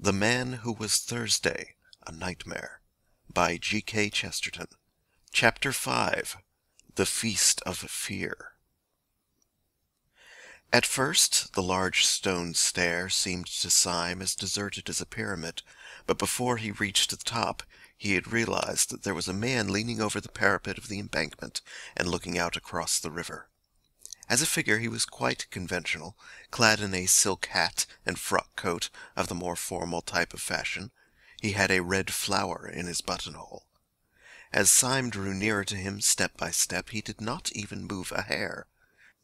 The Man Who Was Thursday, A Nightmare, by G.K. Chesterton. Chapter 5. The Feast of Fear. At first, the large stone stair seemed to Syme as deserted as a pyramid, but before he reached the top, he had realized that there was a man leaning over the parapet of the embankment and looking out across the river. As a figure he was quite conventional, clad in a silk hat and frock coat of the more formal type of fashion. He had a red flower in his buttonhole. As Syme drew nearer to him step by step, he did not even move a hair,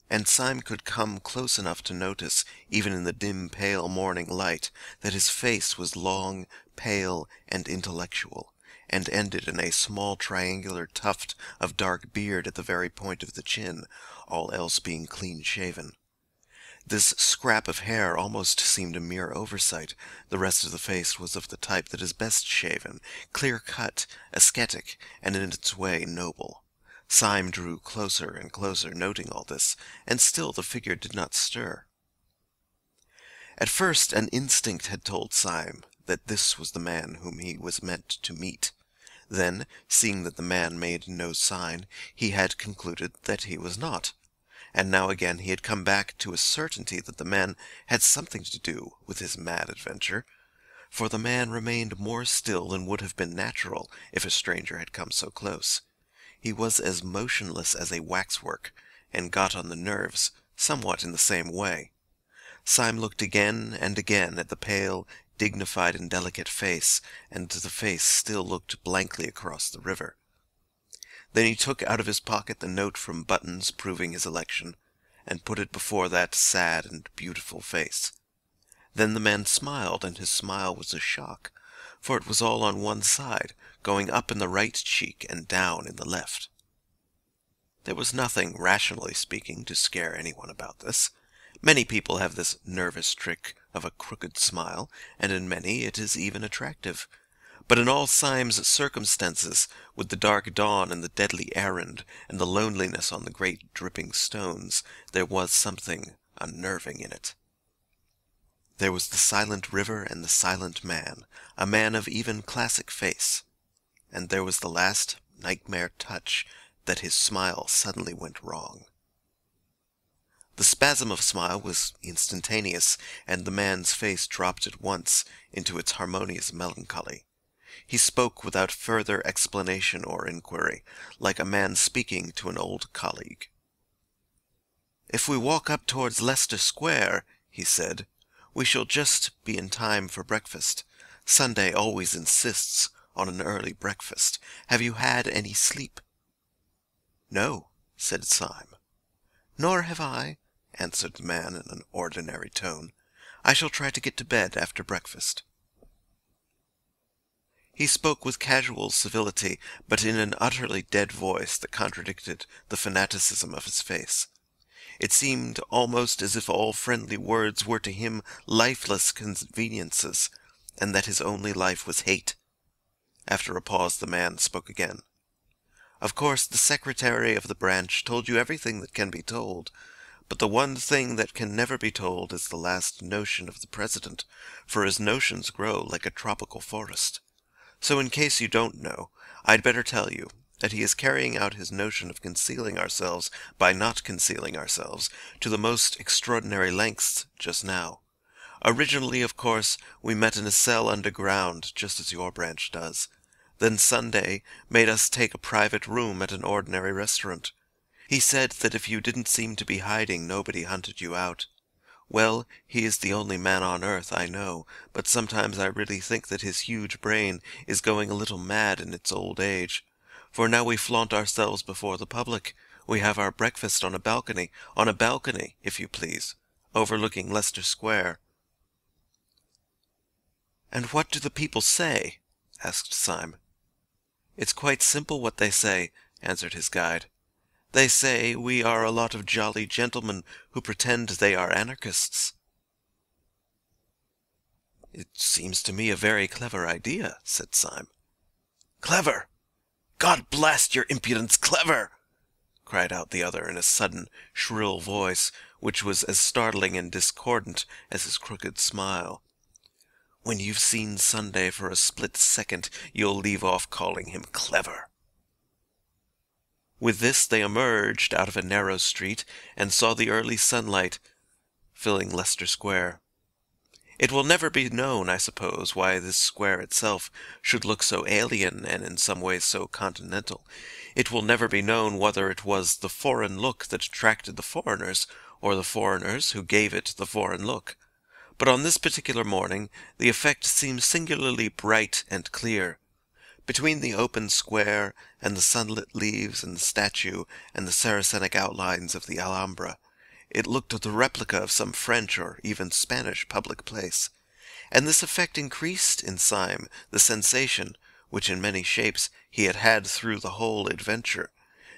and Syme could come close enough to notice, even in the dim pale morning light, that his face was long, pale, and intellectual, and ended in a small triangular tuft of dark beard at the very point of the chin, all else being clean-shaven. This scrap of hair almost seemed a mere oversight. The rest of the face was of the type that is best shaven, clear-cut, ascetic, and in its way noble. Syme drew closer and closer, noting all this, and still the figure did not stir. At first an instinct had told Syme that this was the man whom he was meant to meet. Then, seeing that the man made no sign, he had concluded that he was not. And now again he had come back to a certainty that the man had something to do with his mad adventure, for the man remained more still than would have been natural if a stranger had come so close. He was as motionless as a waxwork, and got on the nerves, somewhat in the same way. Syme looked again and again at the pale, dignified and delicate face, and the face still looked blankly across the river. Then he took out of his pocket the note from Buttons proving his election, and put it before that sad and beautiful face. Then the man smiled, and his smile was a shock, for it was all on one side, going up in the right cheek and down in the left. There was nothing, rationally speaking, to scare anyone about this. Many people have this nervous trick of a crooked smile, and in many it is even attractive. But in all Syme's circumstances, with the dark dawn and the deadly errand, and the loneliness on the great dripping stones, there was something unnerving in it. There was the silent river and the silent man, a man of even classic face. And there was the last nightmare touch, that his smile suddenly went wrong. The spasm of smile was instantaneous, and the man's face dropped at once into its harmonious melancholy. He spoke without further explanation or inquiry, like a man speaking to an old colleague. "If we walk up towards Leicester Square," he said, "we shall just be in time for breakfast. Sunday always insists on an early breakfast. Have you had any sleep?" "No," said Syme. "Nor have I," answered the man in an ordinary tone. "I shall try to get to bed after breakfast." He spoke with casual civility, but in an utterly dead voice that contradicted the fanaticism of his face. It seemed almost as if all friendly words were to him lifeless conveniences, and that his only life was hate. After a pause the man spoke again. "Of course the secretary of the branch told you everything that can be told, but the one thing that can never be told is the last notion of the president, for his notions grow like a tropical forest. So in case you don't know, I'd better tell you that he is carrying out his notion of concealing ourselves by not concealing ourselves to the most extraordinary lengths just now. Originally, of course, we met in a cell underground, just as your branch does. Then Sunday made us take a private room at an ordinary restaurant. He said that if you didn't seem to be hiding, nobody hunted you out. Well, he is the only man on earth, I know, but sometimes I really think that his huge brain is going a little mad in its old age. For now we flaunt ourselves before the public. We have our breakfast on a balcony, if you please, overlooking Leicester Square." "And what do the people say?" asked Syme. "It's quite simple what they say," answered his guide. "They say we are a lot of jolly gentlemen who pretend they are anarchists." "It seems to me a very clever idea," said Syme. "Clever! God blast your impudence, clever!" cried out the other in a sudden, shrill voice, which was as startling and discordant as his crooked smile. When you've seen Sunday for a split second, you'll leave off calling him clever." With this they emerged out of a narrow street and saw the early sunlight filling Leicester Square. It will never be known, I suppose, why this square itself should look so alien and in some ways so continental. It will never be known whether it was the foreign look that attracted the foreigners, or the foreigners who gave it the foreign look. But on this particular morning the effect seemed singularly bright and clear. Between the open square and the sunlit leaves and the statue and the Saracenic outlines of the Alhambra, it looked the replica of some French or even Spanish public place. And this effect increased in Syme the sensation, which in many shapes he had had through the whole adventure,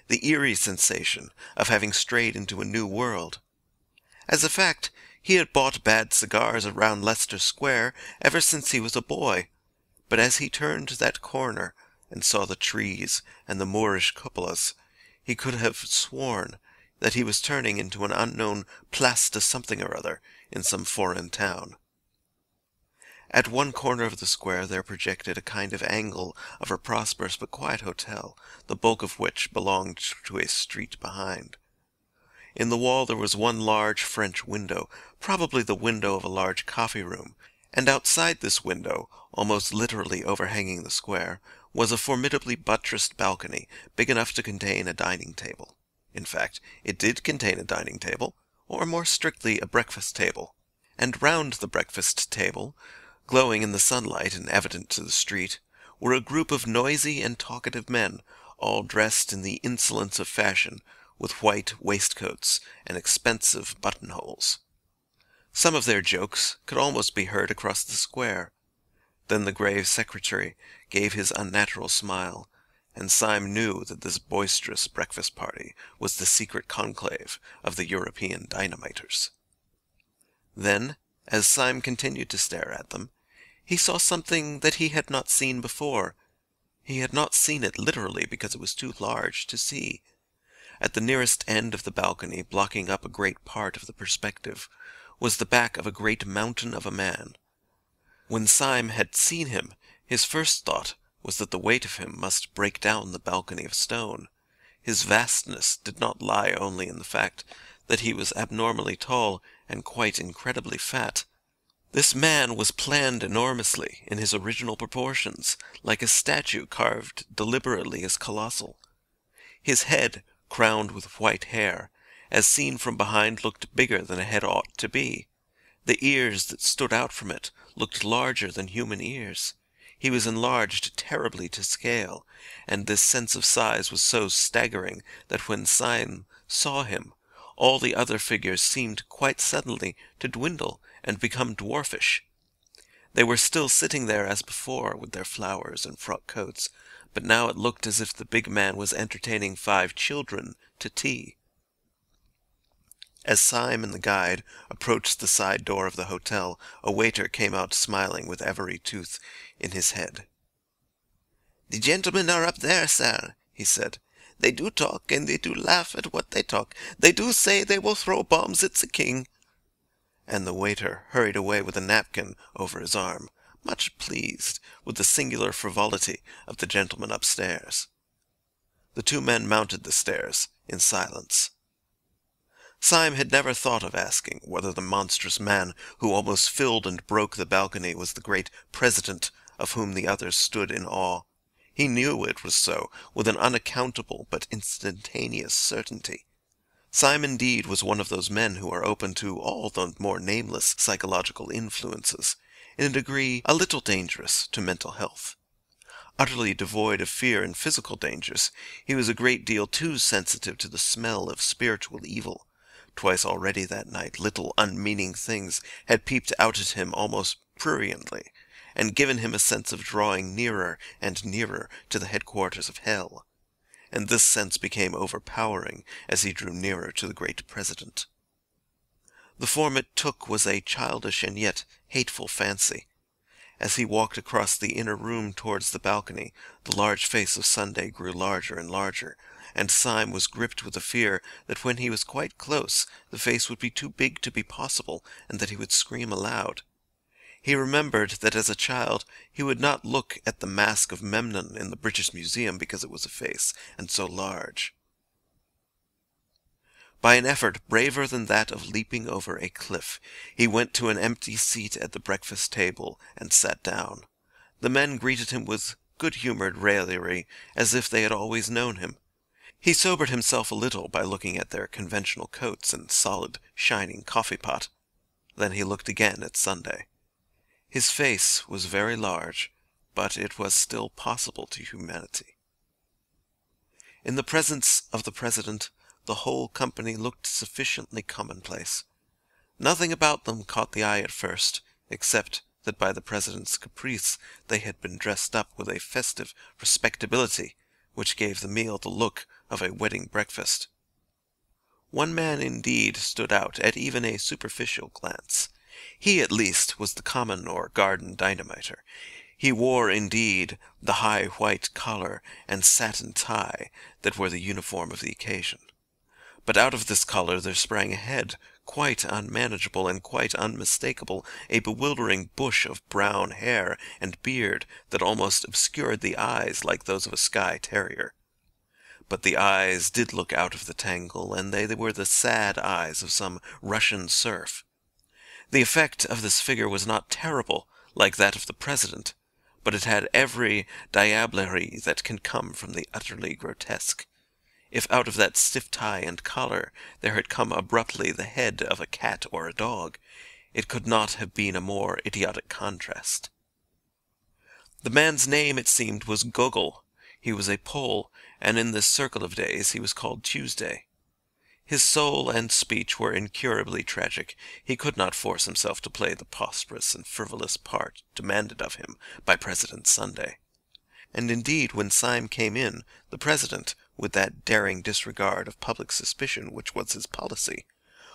the eerie sensation of having strayed into a new world. As a fact, he had bought bad cigars around Leicester Square ever since he was a boy, but as he turned that corner and saw the trees and the Moorish cupolas, he could have sworn that he was turning into an unknown place de something or other in some foreign town. At one corner of the square there projected a kind of angle of a prosperous but quiet hotel, the bulk of which belonged to a street behind. In the wall there was one large French window, probably the window of a large coffee-room, and outside this window, almost literally overhanging the square, was a formidably buttressed balcony, big enough to contain a dining table. In fact, it did contain a dining table, or more strictly a breakfast table. And round the breakfast table, glowing in the sunlight and evident to the street, were a group of noisy and talkative men, all dressed in the insolence of fashion, with white waistcoats and expensive buttonholes. Some of their jokes could almost be heard across the square. Then the grave secretary gave his unnatural smile, and Syme knew that this boisterous breakfast party was the secret conclave of the European dynamiters. Then, as Syme continued to stare at them, he saw something that he had not seen before. He had not seen it literally because it was too large to see. At the nearest end of the balcony, blocking up a great part of the perspective, was the back of a great mountain of a man. When Syme had seen him, his first thought was that the weight of him must break down the balcony of stone. His vastness did not lie only in the fact that he was abnormally tall and quite incredibly fat. This man was planned enormously in his original proportions, like a statue carved deliberately as colossal. His head, crowned with white hair, as seen from behind, looked bigger than a head ought to be. The ears that stood out from it looked larger than human ears. He was enlarged terribly to scale, and this sense of size was so staggering that when Syme saw him, all the other figures seemed quite suddenly to dwindle and become dwarfish. They were still sitting there as before, with their flowers and frock coats, but now it looked as if the big man was entertaining 5 children to tea. As Syme and the guide approached the side door of the hotel, a waiter came out smiling with every tooth in his head. "The gentlemen are up there, sir," he said. "They do talk, and they do laugh at what they talk. They do say they will throw bombs at the king." And the waiter hurried away with a napkin over his arm, much pleased with the singular frivolity of the gentleman upstairs. The 2 men mounted the stairs in silence. Syme had never thought of asking whether the monstrous man who almost filled and broke the balcony was the great president of whom the others stood in awe. He knew it was so, with an unaccountable but instantaneous certainty. Syme indeed was one of those men who are open to all the more nameless psychological influences, in a degree a little dangerous to mental health. Utterly devoid of fear and physical dangers, he was a great deal too sensitive to the smell of spiritual evil. Twice already that night little unmeaning things had peeped out at him almost pruriently, and given him a sense of drawing nearer and nearer to the headquarters of hell. And this sense became overpowering as he drew nearer to the great president. The form it took was a childish and yet hateful fancy. As he walked across the inner room towards the balcony, the large face of Sunday grew larger and larger, and Syme was gripped with a fear that when he was quite close the face would be too big to be possible, and that he would scream aloud. He remembered that as a child he would not look at the mask of Memnon in the British Museum because it was a face, and so large. By an effort braver than that of leaping over a cliff, he went to an empty seat at the breakfast table and sat down. The men greeted him with good-humoured raillery, as if they had always known him. He sobered himself a little by looking at their conventional coats and solid, shining coffee-pot. Then he looked again at Sunday. His face was very large, but it was still possible to humanity. In the presence of the President, the whole company looked sufficiently commonplace. Nothing about them caught the eye at first, except that by the President's caprice they had been dressed up with a festive respectability which gave the meal the look of a wedding breakfast. One man indeed stood out at even a superficial glance. He at least was the common or garden dynamiter. He wore indeed the high white collar and satin tie that were the uniform of the occasion. But out of this collar there sprang ahead, quite unmanageable and quite unmistakable, a bewildering bush of brown hair and beard that almost obscured the eyes like those of a Skye terrier. But the eyes did look out of the tangle, and they were the sad eyes of some Russian serf. The effect of this figure was not terrible, like that of the President, but it had every diablerie that can come from the utterly grotesque. If out of that stiff tie and collar there had come abruptly the head of a cat or a dog, it could not have been a more idiotic contrast. The man's name, it seemed, was Gogol. He was a Pole, and in this circle of days he was called Tuesday. His soul and speech were incurably tragic. He could not force himself to play the prosperous and frivolous part demanded of him by President Sunday. And indeed, when Syme came in, the President, with that daring disregard of public suspicion which was his policy,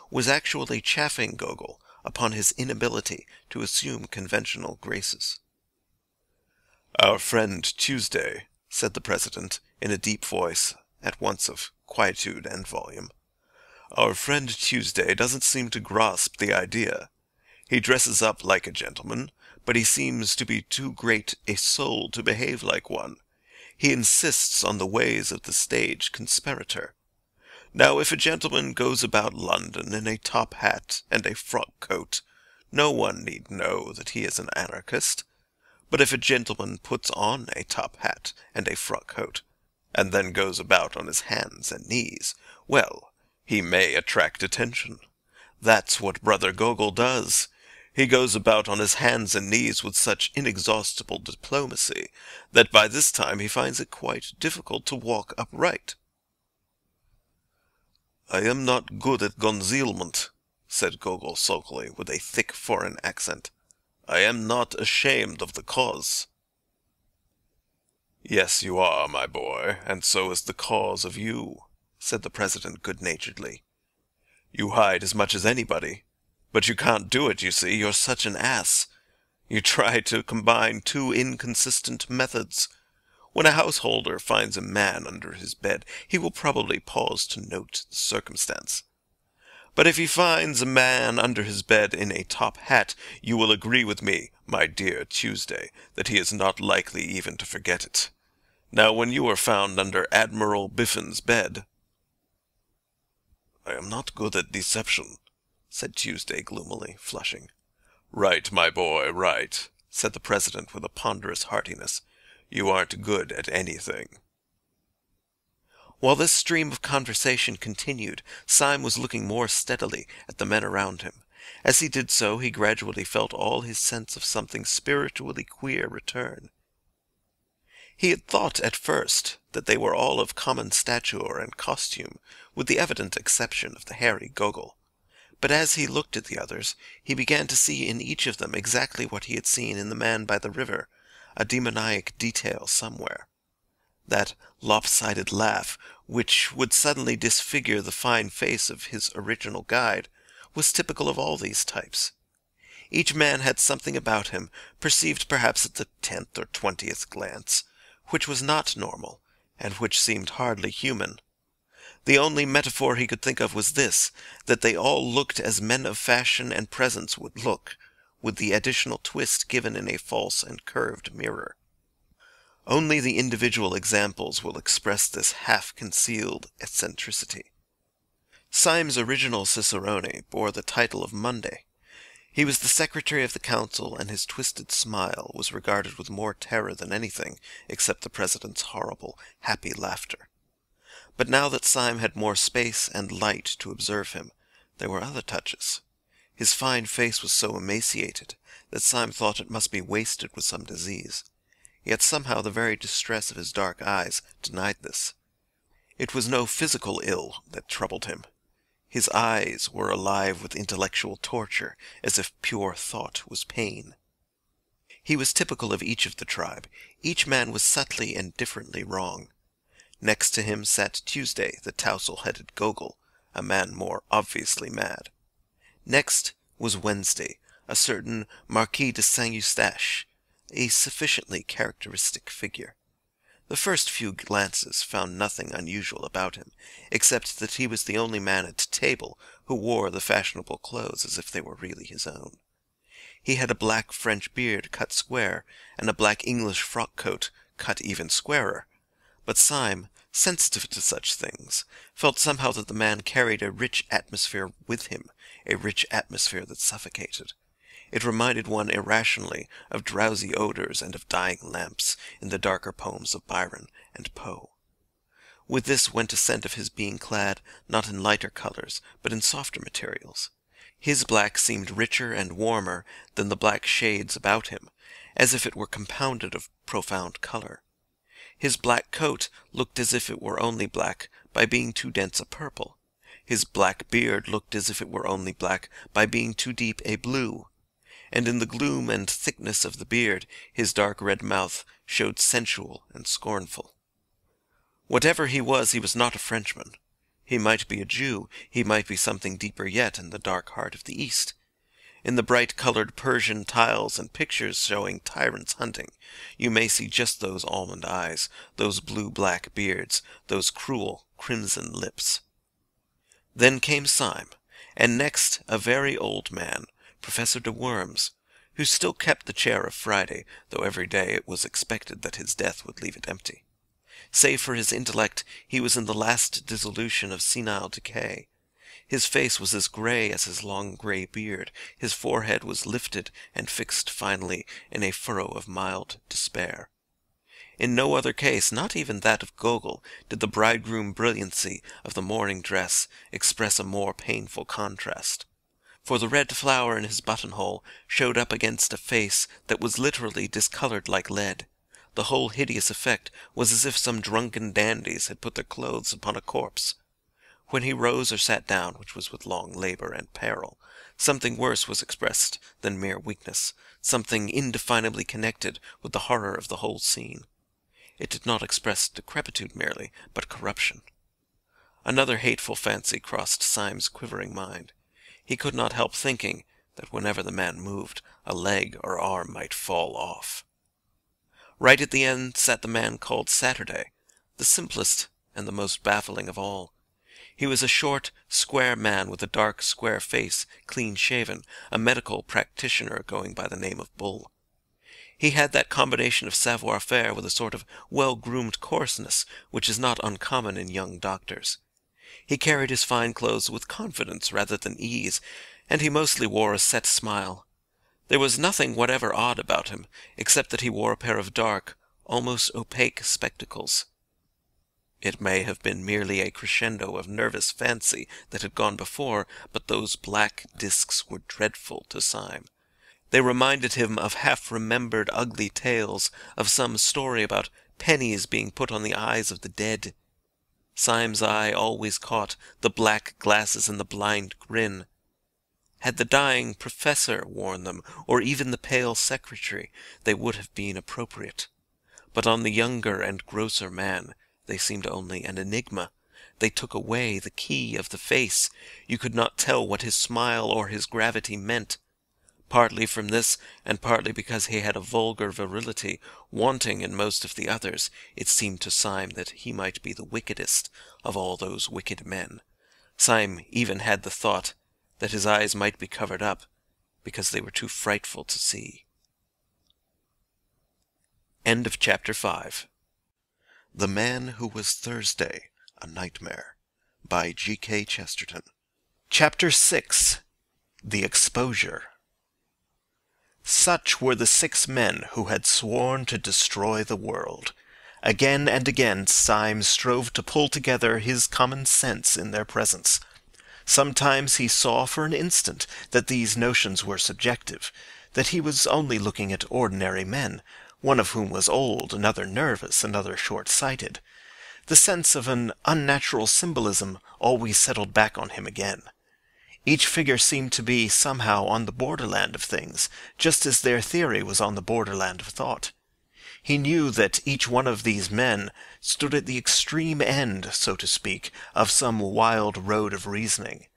was actually chaffing Gogol upon his inability to assume conventional graces. "Our friend Tuesday," said the President, in a deep voice, at once of quietude and volume, "our friend Tuesday doesn't seem to grasp the idea. He dresses up like a gentleman, but he seems to be too great a soul to behave like one. He insists on the ways of the stage conspirator. Now, if a gentleman goes about London in a top hat and a frock coat, no one need know that he is an anarchist. But if a gentleman puts on a top hat and a frock coat, and then goes about on his hands and knees, well, he may attract attention. That's what Brother Gogol does. He goes about on his hands and knees with such inexhaustible diplomacy that by this time he finds it quite difficult to walk upright." "I am not good at concealment," said Gogol sulkily, with a thick foreign accent. "I am not ashamed of the cause." "Yes, you are, my boy, and so is the cause of you," said the President good-naturedly. "You hide as much as anybody. But you can't do it, you see, you're such an ass. You try to combine two inconsistent methods. When a householder finds a man under his bed, he will probably pause to note the circumstance. But if he finds a man under his bed in a top hat, you will agree with me, my dear Tuesday, that he is not likely even to forget it. Now, when you are found under Admiral Biffin's bed—" "I am not good at deception," said Tuesday gloomily, flushing. "Right, my boy, right," said the President with a ponderous heartiness. "You aren't good at anything." While this stream of conversation continued, Syme was looking more steadily at the men around him. As he did so, he gradually felt all his sense of something spiritually queer return. He had thought at first that they were all of common stature and costume, with the evident exception of the hairy Gogol. But as he looked at the others, he began to see in each of them exactly what he had seen in the man by the river, a demoniac detail somewhere. That lopsided laugh, which would suddenly disfigure the fine face of his original guide, was typical of all these types. Each man had something about him, perceived perhaps at the 10th or 20th glance, which was not normal, and which seemed hardly human. The only metaphor he could think of was this, that they all looked as men of fashion and presence would look, with the additional twist given in a false and curved mirror. Only the individual examples will express this half-concealed eccentricity. Syme's original cicerone bore the title of Monday. He was the secretary of the council, and his twisted smile was regarded with more terror than anything except the president's horrible, happy laughter. But now that Syme had more space and light to observe him, there were other touches. His fine face was so emaciated that Syme thought it must be wasted with some disease. Yet somehow the very distress of his dark eyes denied this. It was no physical ill that troubled him. His eyes were alive with intellectual torture, as if pure thought was pain. He was typical of each of the tribe. Each man was subtly and differently wrong. Next to him sat Tuesday, the tousle-headed Gogol, a man more obviously mad. Next was Wednesday, a certain Marquis de Saint-Eustache, a sufficiently characteristic figure. The first few glances found nothing unusual about him, except that he was the only man at table who wore the fashionable clothes as if they were really his own. He had a black French beard cut square, and a black English frock-coat cut even squarer. But Syme, sensitive to such things, felt somehow that the man carried a rich atmosphere with him, a rich atmosphere that suffocated. It reminded one irrationally of drowsy odors and of dying lamps in the darker poems of Byron and Poe. With this went a scent of his being clad not in lighter colors, but in softer materials. His black seemed richer and warmer than the black shades about him, as if it were compounded of profound color. His black coat looked as if it were only black by being too dense a purple. His black beard looked as if it were only black by being too deep a blue. And in the gloom and thickness of the beard his dark red mouth showed sensual and scornful. Whatever he was not a Frenchman. He might be a Jew, he might be something deeper yet in the dark heart of the East. In the bright-colored Persian tiles and pictures showing tyrants hunting, you may see just those almond eyes, those blue-black beards, those cruel crimson lips. Then came Syme, and next a very old man, Professor de Worms, who still kept the chair of Friday, though every day it was expected that his death would leave it empty. Save for his intellect, he was in the last dissolution of senile decay. His face was as grey as his long grey beard, his forehead was lifted and fixed finally in a furrow of mild despair. In no other case, not even that of Gogol, did the bridegroom brilliancy of the morning dress express a more painful contrast. For the red flower in his buttonhole showed up against a face that was literally discoloured like lead. The whole hideous effect was as if some drunken dandies had put their clothes upon a corpse. When he rose or sat down, which was with long labour and peril, something worse was expressed than mere weakness, something indefinably connected with the horror of the whole scene. It did not express decrepitude merely, but corruption. Another hateful fancy crossed Syme's quivering mind. He could not help thinking that whenever the man moved, a leg or arm might fall off. Right at the end sat the man called Saturday, the simplest and the most baffling of all. He was a short, square man with a dark, square face, clean-shaven, a medical practitioner going by the name of Bull. He had that combination of savoir-faire with a sort of well-groomed coarseness which is not uncommon in young doctors. He carried his fine clothes with confidence rather than ease, and he mostly wore a set smile. There was nothing whatever odd about him, except that he wore a pair of dark, almost opaque spectacles. It may have been merely a crescendo of nervous fancy that had gone before, but those black discs were dreadful to Syme. They reminded him of half-remembered ugly tales, of some story about pennies being put on the eyes of the dead. Syme's eye always caught the black glasses and the blind grin. Had the dying professor worn them, or even the pale secretary, they would have been appropriate. But on the younger and grosser man, they seemed only an enigma. They took away the key of the face. You could not tell what his smile or his gravity meant. Partly from this, and partly because he had a vulgar virility, wanting in most of the others, it seemed to Syme that he might be the wickedest of all those wicked men. Syme even had the thought that his eyes might be covered up, because they were too frightful to see. End of Chapter 5. The Man Who Was Thursday, A Nightmare, by G.K. Chesterton. Chapter 6. The Exposure. Such were the 6 men who had sworn to destroy the world. Again and again Syme strove to pull together his common sense in their presence. Sometimes he saw for an instant that these notions were subjective, that he was only looking at ordinary men, one of whom was old, another nervous, another short-sighted. The sense of an unnatural symbolism always settled back on him again. Each figure seemed to be somehow on the borderland of things, just as their theory was on the borderland of thought. He knew that each one of these men stood at the extreme end, so to speak, of some wild road of reasoning.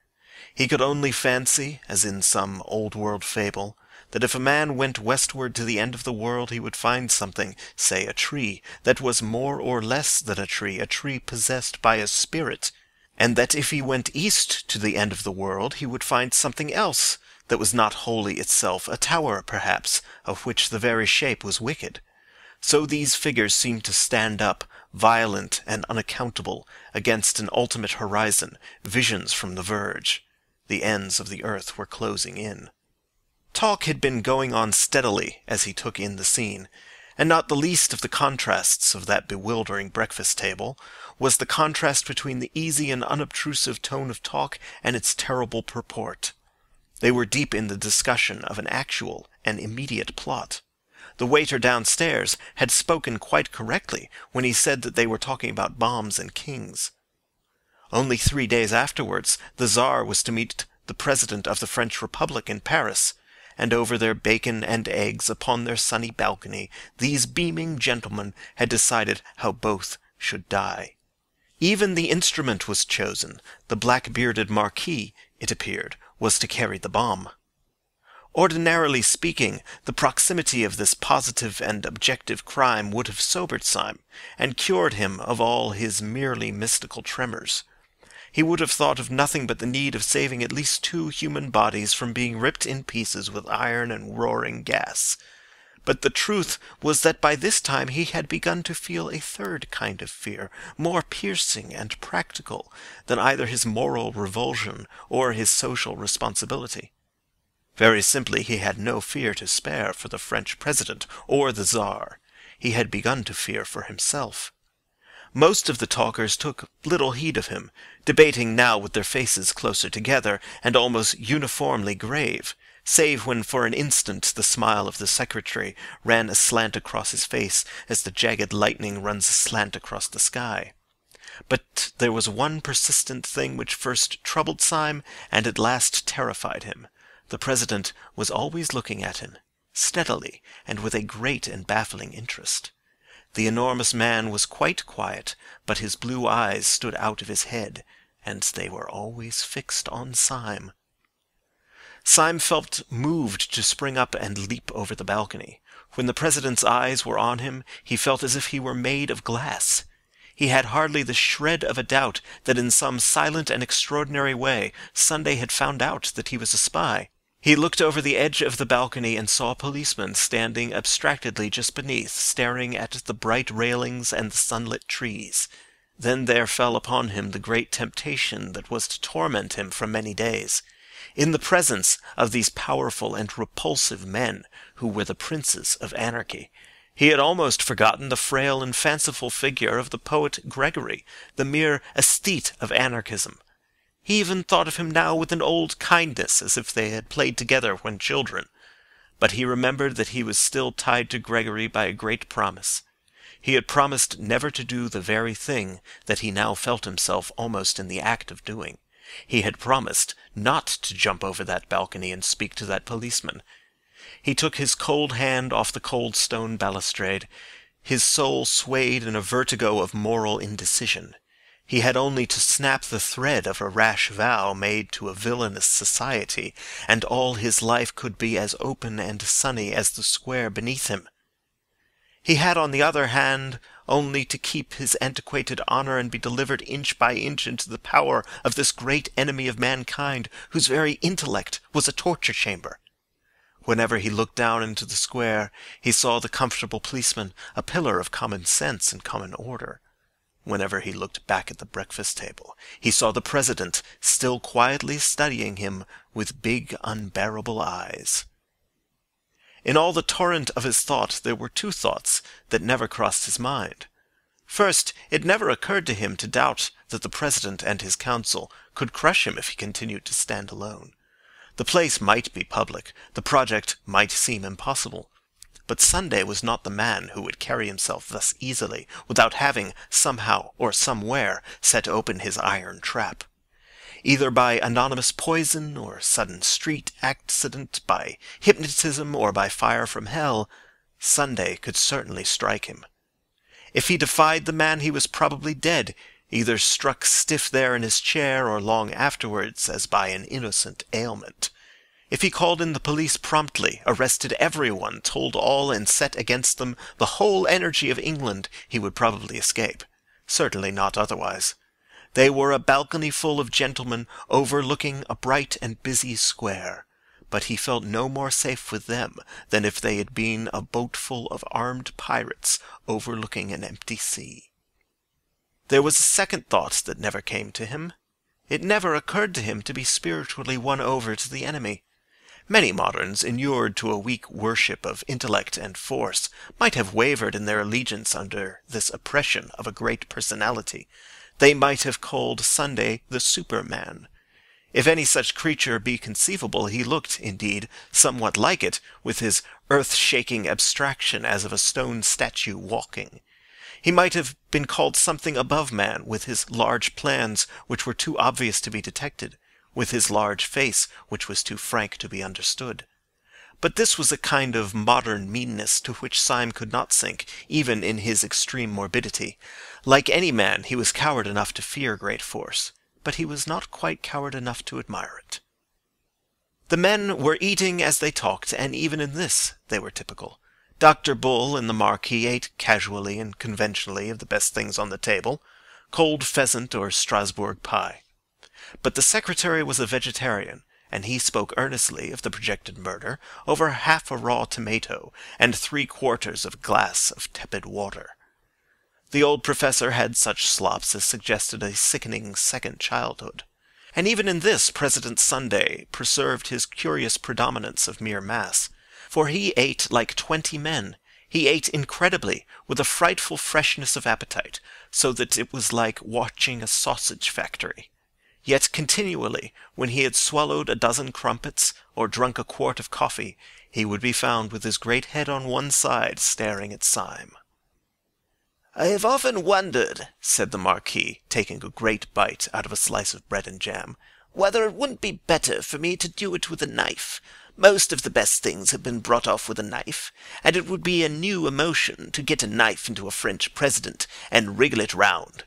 He could only fancy, as in some old-world fable, that if a man went westward to the end of the world he would find something, say a tree, that was more or less than a tree possessed by a spirit, and that if he went east to the end of the world he would find something else that was not wholly itself, a tower, perhaps, of which the very shape was wicked. So these figures seemed to stand up, violent and unaccountable, against an ultimate horizon, visions from the verge. The ends of the earth were closing in. Talk had been going on steadily as he took in the scene, and not the least of the contrasts of that bewildering breakfast table was the contrast between the easy and unobtrusive tone of talk and its terrible purport. They were deep in the discussion of an actual and immediate plot. The waiter downstairs had spoken quite correctly when he said that they were talking about bombs and kings. Only 3 days afterwards the Tsar was to meet the President of the French Republic in Paris, and over their bacon and eggs upon their sunny balcony these beaming gentlemen had decided how both should die. Even the instrument was chosen. The black-bearded Marquis, it appeared, was to carry the bomb. Ordinarily speaking, the proximity of this positive and objective crime would have sobered Syme, and cured him of all his merely mystical tremors. He would have thought of nothing but the need of saving at least 2 human bodies from being ripped in pieces with iron and roaring gas. But the truth was that by this time he had begun to feel a third kind of fear, more piercing and practical than either his moral revulsion or his social responsibility. Very simply, he had no fear to spare for the French President or the Tsar. He had begun to fear for himself. Most of the talkers took little heed of him, debating now with their faces closer together and almost uniformly grave, save when for an instant the smile of the secretary ran aslant across his face as the jagged lightning runs aslant across the sky. But there was one persistent thing which first troubled Syme and at last terrified him. The President was always looking at him, steadily, and with a great and baffling interest. The enormous man was quite quiet, but his blue eyes stood out of his head, and they were always fixed on Syme. Syme felt moved to spring up and leap over the balcony. When the President's eyes were on him, he felt as if he were made of glass. He had hardly the shred of a doubt that in some silent and extraordinary way Sunday had found out that he was a spy. He looked over the edge of the balcony and saw policemen standing abstractedly just beneath, staring at the bright railings and the sunlit trees. Then there fell upon him the great temptation that was to torment him for many days. In the presence of these powerful and repulsive men, who were the princes of anarchy, he had almost forgotten the frail and fanciful figure of the poet Gregory, the mere aesthete of anarchism. He even thought of him now with an old kindness, as if they had played together when children. But he remembered that he was still tied to Gregory by a great promise. He had promised never to do the very thing that he now felt himself almost in the act of doing. He had promised not to jump over that balcony and speak to that policeman. He took his cold hand off the cold stone balustrade. His soul swayed in a vertigo of moral indecision. He had only to snap the thread of a rash vow made to a villainous society, and all his life could be as open and sunny as the square beneath him. He had, on the other hand, only to keep his antiquated honour and be delivered inch by inch into the power of this great enemy of mankind, whose very intellect was a torture-chamber. Whenever he looked down into the square, he saw the comfortable policeman, a pillar of common sense and common order. Whenever he looked back at the breakfast table, he saw the president still quietly studying him with big, unbearable eyes. In all the torrent of his thought there were two thoughts that never crossed his mind. First, it never occurred to him to doubt that the president and his council could crush him if he continued to stand alone. The place might be public, the project might seem impossible, but Sunday was not the man who would carry himself thus easily without having, somehow or somewhere, set open his iron trap. Either by anonymous poison or sudden street accident, by hypnotism or by fire from hell, Sunday could certainly strike him. If he defied the man, he was probably dead, either struck stiff there in his chair or long afterwards as by an innocent ailment. If he called in the police promptly, arrested everyone, told all and set against them the whole energy of England, he would probably escape. Certainly not otherwise. They were a balcony full of gentlemen overlooking a bright and busy square, but he felt no more safe with them than if they had been a boatful of armed pirates overlooking an empty sea. There was a second thought that never came to him. It never occurred to him to be spiritually won over to the enemy. Many moderns, inured to a weak worship of intellect and force, might have wavered in their allegiance under this oppression of a great personality. They might have called Sunday the Superman. If any such creature be conceivable, he looked, indeed, somewhat like it, with his earth-shaking abstraction as of a stone statue walking. He might have been called something above man, with his large plans, which were too obvious to be detected, with his large face, which was too frank to be understood. But this was a kind of modern meanness to which Syme could not sink, even in his extreme morbidity. Like any man, he was coward enough to fear great force, but he was not quite coward enough to admire it. The men were eating as they talked, and even in this they were typical. Dr. Bull and the Marquis ate casually and conventionally of the best things on the table, cold pheasant or Strasbourg pie. But the secretary was a vegetarian, and he spoke earnestly of the projected murder over half a raw tomato and 3/4 of a glass of tepid water. The old professor had such slops as suggested a sickening second childhood. And even in this President Sunday preserved his curious predominance of mere mass, for he ate like 20 men. He ate incredibly, with a frightful freshness of appetite, so that it was like watching a sausage factory. Yet continually, when he had swallowed a dozen crumpets, or drunk a quart of coffee, he would be found with his great head on one side, staring at Syme. "I have often wondered," said the Marquis, taking a great bite out of a slice of bread and jam, "whether it wouldn't be better for me to do it with a knife. Most of the best things have been brought off with a knife, and it would be a new emotion to get a knife into a French president and wriggle it round."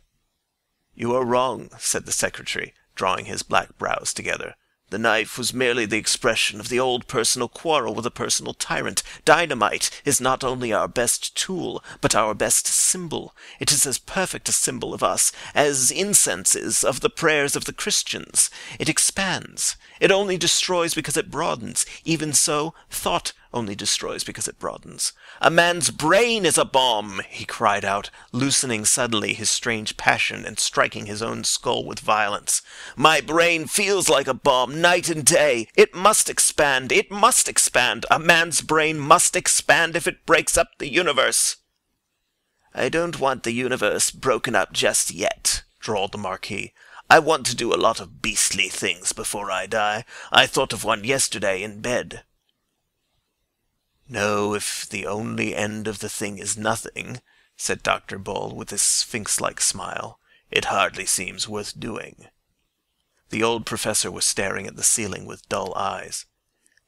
"You are wrong," said the secretary, drawing his black brows together. "The knife was merely the expression of the old personal quarrel with a personal tyrant. Dynamite is not only our best tool, but our best symbol. It is as perfect a symbol of us as incense is of the prayers of the Christians. It expands. It only destroys because it broadens. Even so, thought only destroys because it broadens. A man's brain is a bomb," he cried out, loosening suddenly his strange passion and striking his own skull with violence. "My brain feels like a bomb night and day. It must expand. It must expand. A man's brain must expand if it breaks up the universe." "I don't want the universe broken up just yet," drawled the Marquis. "I want to do a lot of beastly things before I die. I thought of one yesterday in bed." "No, if the only end of the thing is nothing," said Dr. Bull with his sphinx-like smile, "it hardly seems worth doing." The old professor was staring at the ceiling with dull eyes.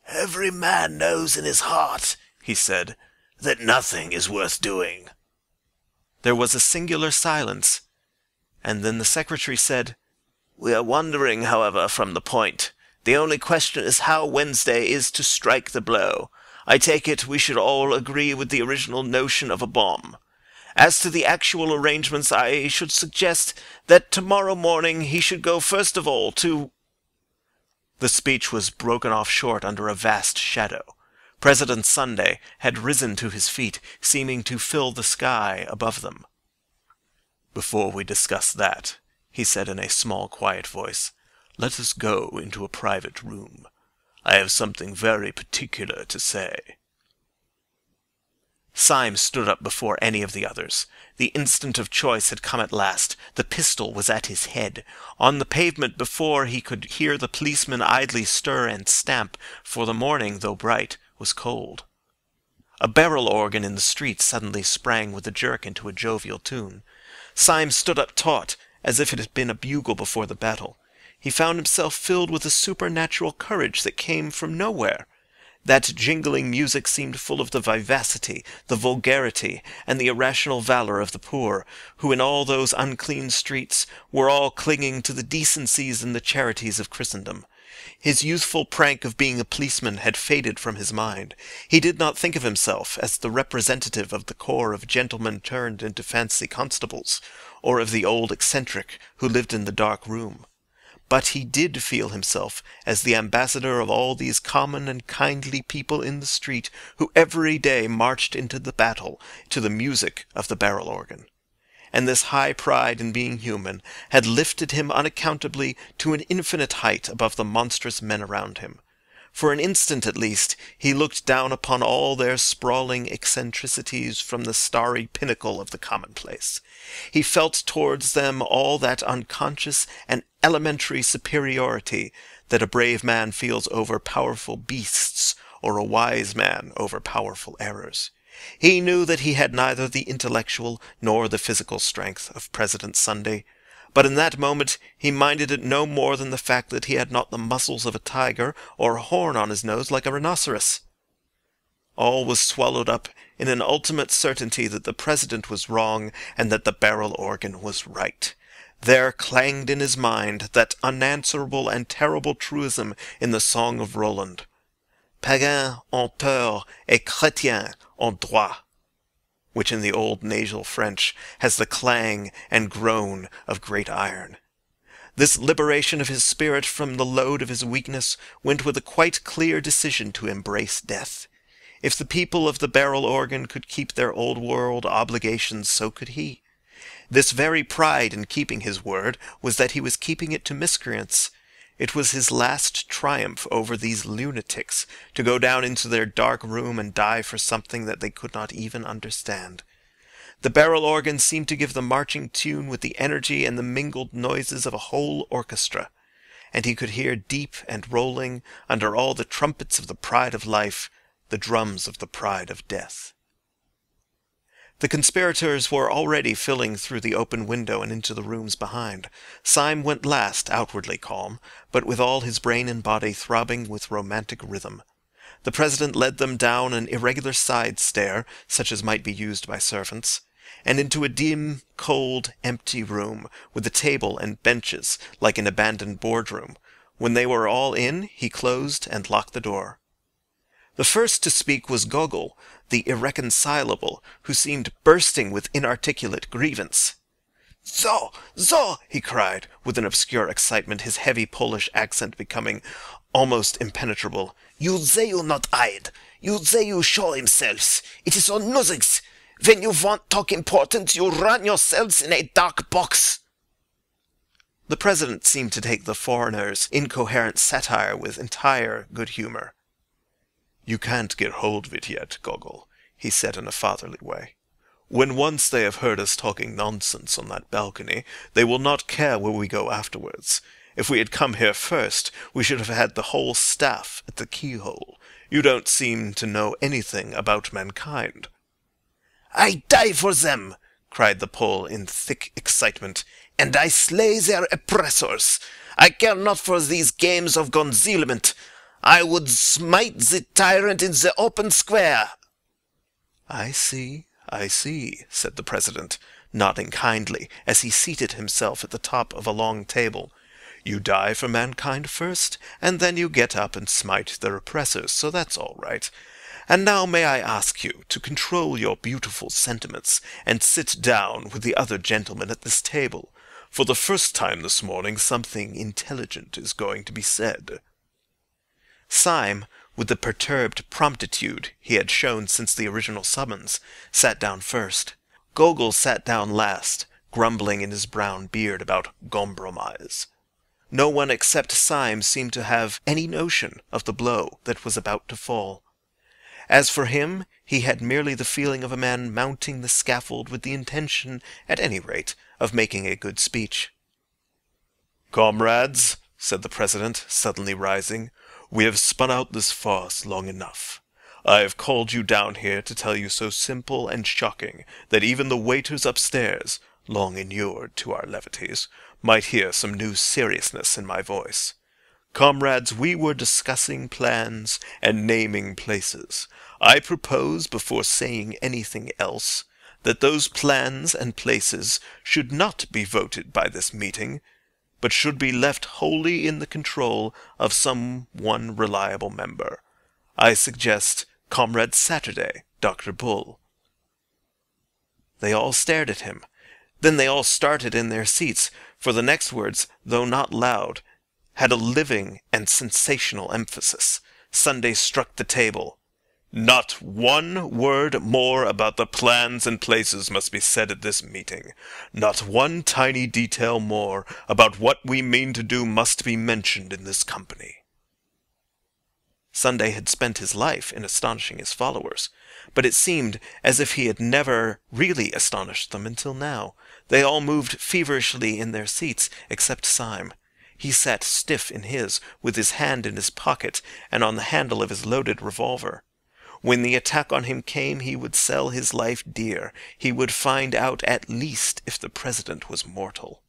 "Every man knows in his heart," he said, "that nothing is worth doing." There was a singular silence, and then the secretary said, "We are wandering, however, from the point. The only question is how Wednesday is to strike the blow. I take it we should all agree with the original notion of a bomb. As to the actual arrangements, I should suggest that tomorrow morning he should go first of all to—" The speech was broken off short under a vast shadow. President Sunday had risen to his feet, seeming to fill the sky above them. "Before we discuss that," he said in a small, quiet voice, "let us go into a private room. I have something very particular to say." Syme stood up before any of the others. The instant of choice had come at last. The pistol was at his head. On the pavement before he could hear the policeman idly stir and stamp, for the morning, though bright, was cold. A barrel organ in the street suddenly sprang with a jerk into a jovial tune. Syme stood up taut, as if it had been a bugle before the battle. He found himself filled with a supernatural courage that came from nowhere. That jingling music seemed full of the vivacity, the vulgarity, and the irrational valour of the poor, who in all those unclean streets were all clinging to the decencies and the charities of Christendom. His youthful prank of being a policeman had faded from his mind. He did not think of himself as the representative of the corps of gentlemen turned into fancy constables, or of the old eccentric who lived in the dark room. But he did feel himself as the ambassador of all these common and kindly people in the street who every day marched into the battle to the music of the barrel organ. And this high pride in being human had lifted him unaccountably to an infinite height above the monstrous men around him. For an instant at least he looked down upon all their sprawling eccentricities from the starry pinnacle of the commonplace. He felt towards them all that unconscious and elementary superiority that a brave man feels over powerful beasts, or a wise man over powerful errors. He knew that he had neither the intellectual nor the physical strength of President Sunday, but in that moment he minded it no more than the fact that he had not the muscles of a tiger or a horn on his nose like a rhinoceros. All was swallowed up in an ultimate certainty that the President was wrong and that the barrel organ was right. There clanged in his mind that unanswerable and terrible truism in the Song of Roland: "Païens ont peur et chrétiens ont droit," which in the old nasal French has the clang and groan of great iron. This liberation of his spirit from the load of his weakness went with a quite clear decision to embrace death. If the people of the barrel organ could keep their old world obligations, so could he. This very pride in keeping his word was that he was keeping it to miscreants. It was his last triumph over these lunatics, to go down into their dark room and die for something that they could not even understand. The barrel organ seemed to give the marching tune with the energy and the mingled noises of a whole orchestra, and he could hear deep and rolling, under all the trumpets of the pride of life, the drums of the pride of death. The conspirators were already filing through the open window and into the rooms behind. Syme went last, outwardly calm, but with all his brain and body throbbing with romantic rhythm. The President led them down an irregular side stair, such as might be used by servants, and into a dim, cold, empty room, with a table and benches, like an abandoned boardroom. When they were all in, he closed and locked the door. The first to speak was Gogol, the irreconcilable, who seemed bursting with inarticulate grievance. "So, he cried, with an obscure excitement, his heavy Polish accent becoming almost impenetrable. "You say you not hide. You say you show himself. It is on nothings. When you want talk important, you run yourselves in a dark box." The President seemed to take the foreigner's incoherent satire with entire good humour. "You can't get hold of it yet, Gogol," he said in a fatherly way. "When once they have heard us talking nonsense on that balcony, they will not care where we go afterwards. If we had come here first, we should have had the whole staff at the keyhole. You don't seem to know anything about mankind." "I die for them," cried the Pole in thick excitement, "and I slay their oppressors. I care not for these games of concealment. I would smite the tyrant in the open square." I see, said the President, nodding kindly as he seated himself at the top of a long table. "You die for mankind first, and then you get up and smite their oppressors, so that's all right. And now may I ask you to control your beautiful sentiments and sit down with the other gentlemen at this table. For the first time this morning something intelligent is going to be said." Syme, with the perturbed promptitude he had shown since the original summons, sat down first. Gogol sat down last, grumbling in his brown beard about compromise. No one except Syme seemed to have any notion of the blow that was about to fall. As for him, he had merely the feeling of a man mounting the scaffold with the intention, at any rate, of making a good speech. "Comrades," said the President, suddenly rising, "we have spun out this farce long enough. I have called you down here to tell you so simple and shocking that even the waiters upstairs, long inured to our levities, might hear some new seriousness in my voice. Comrades, we were discussing plans and naming places. I propose, before saying anything else, that those plans and places should not be voted by this meeting, but should be left wholly in the control of some one reliable member. I suggest Comrade Saturday, Dr. Bull." They all stared at him. Then they all started in their seats, for the next words, though not loud, had a living and sensational emphasis. Sunday struck the table. "Not one word more about the plans and places must be said at this meeting. Not one tiny detail more about what we mean to do must be mentioned in this company." Sunday had spent his life in astonishing his followers, but it seemed as if he had never really astonished them until now. They all moved feverishly in their seats, except Syme. He sat stiff in his, with his hand in his pocket and on the handle of his loaded revolver. When the attack on him came, he would sell his life dear. He would find out at least if the President was mortal.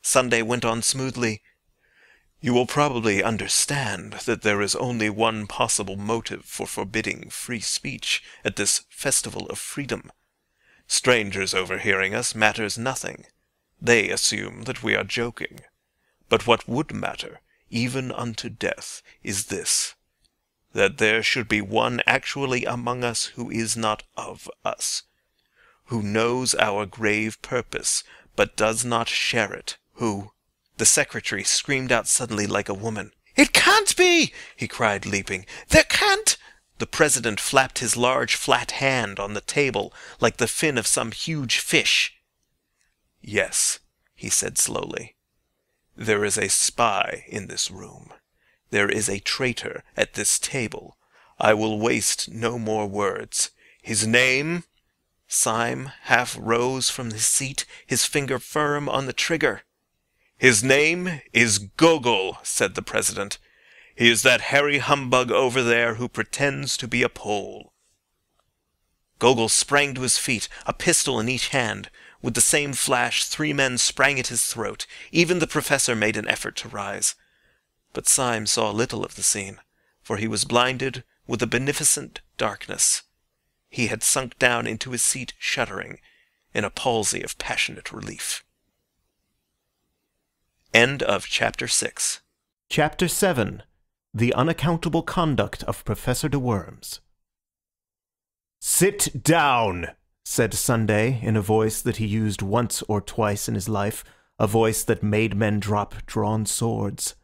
Sunday went on smoothly. "You will probably understand that there is only one possible motive for forbidding free speech at this festival of freedom. Strangers overhearing us matters nothing. They assume that we are joking. But what would matter, even unto death, is this, that there should be one actually among us who is not of us, who knows our grave purpose, but does not share it, who—" The secretary screamed out suddenly like a woman. "It can't be!" he cried, leaping. "There can't—" The President flapped his large flat hand on the table like the fin of some huge fish. "Yes," he said slowly. "There is a spy in this room. There is a traitor at this table. I will waste no more words. His name—" Syme half rose from his seat, his finger firm on the trigger. "His name is Gogol," said the President. "He is that hairy humbug over there who pretends to be a Pole." Gogol sprang to his feet, a pistol in each hand. With the same flash, 3 men sprang at his throat. Even the Professor made an effort to rise. But Syme saw little of the scene, for he was blinded with a beneficent darkness. He had sunk down into his seat shuddering, in a palsy of passionate relief. End of Chapter 6. Chapter 7. The Unaccountable Conduct of Professor de Worms. "Sit down," said Sunday in a voice that he used once or twice in his life, a voice that made men drop drawn swords.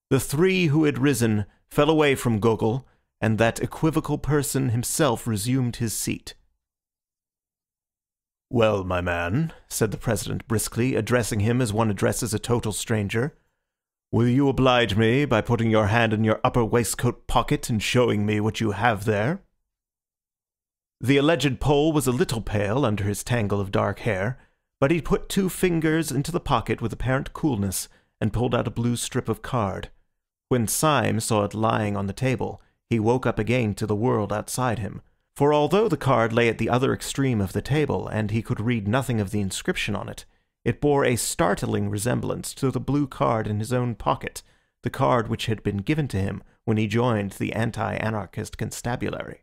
The 3 who had risen fell away from Gogol, and that equivocal person himself resumed his seat. "Well, my man," said the President briskly, addressing him as one addresses a total stranger, "will you oblige me by putting your hand in your upper waistcoat pocket and showing me what you have there?" The alleged Pole was a little pale under his tangle of dark hair, but he put 2 fingers into the pocket with apparent coolness and pulled out a blue strip of card. When Syme saw it lying on the table, he woke up again to the world outside him. For although the card lay at the other extreme of the table, and he could read nothing of the inscription on it, it bore a startling resemblance to the blue card in his own pocket, the card which had been given to him when he joined the anti-anarchist constabulary.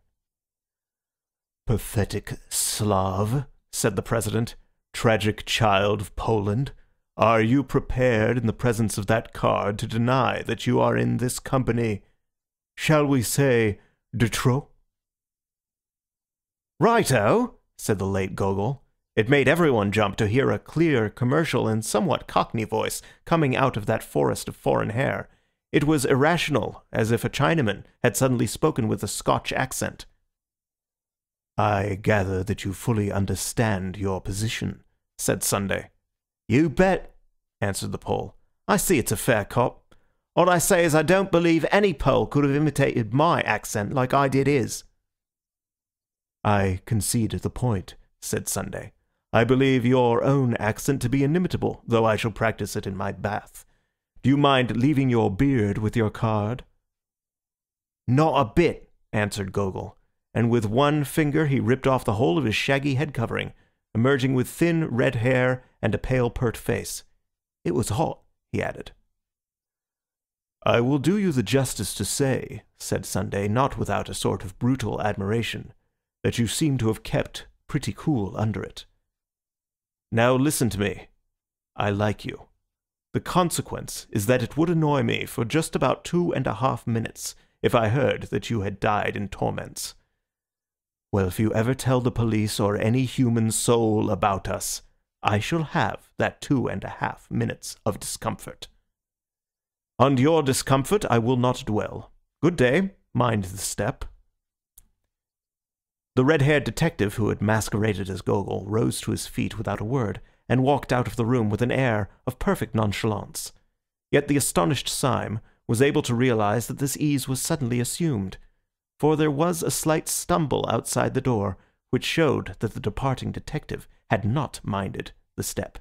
"Pathetic Slav," said the President, "tragic child of Poland, are you prepared in the presence of that card to deny that you are in this company, shall we say, de trop?" "Righto," said the late Gogol. It made everyone jump to hear a clear, commercial, and somewhat cockney voice coming out of that forest of foreign hair. It was irrational, as if a Chinaman had suddenly spoken with a Scotch accent. "I gather that you fully understand your position," said Sunday. "You bet," answered the Pole. "I see it's a fair cop. All I say is I don't believe any Pole could have imitated my accent like I did his." "I concede the point," said Sunday. "I believe your own accent to be inimitable, though I shall practice it in my bath. Do you mind leaving your beard with your card?" "Not a bit," answered Gogol, and with one finger he ripped off the whole of his shaggy head covering, emerging with thin red hair and a pale pert face. "It was hot," he added. "I will do you the justice to say," said Sunday, not without a sort of brutal admiration, "that you seem to have kept pretty cool under it. Now listen to me. I like you. The consequence is that it would annoy me for just about 2.5 minutes if I heard that you had died in torments. Well, if you ever tell the police or any human soul about us, I shall have that 2.5 minutes of discomfort. On your discomfort I will not dwell. Good day. Mind the step." The red-haired detective who had masqueraded as Gogol rose to his feet without a word, and walked out of the room with an air of perfect nonchalance. Yet the astonished Syme was able to realize that this ease was suddenly assumed, for there was a slight stumble outside the door, which showed that the departing detective had not minded the step.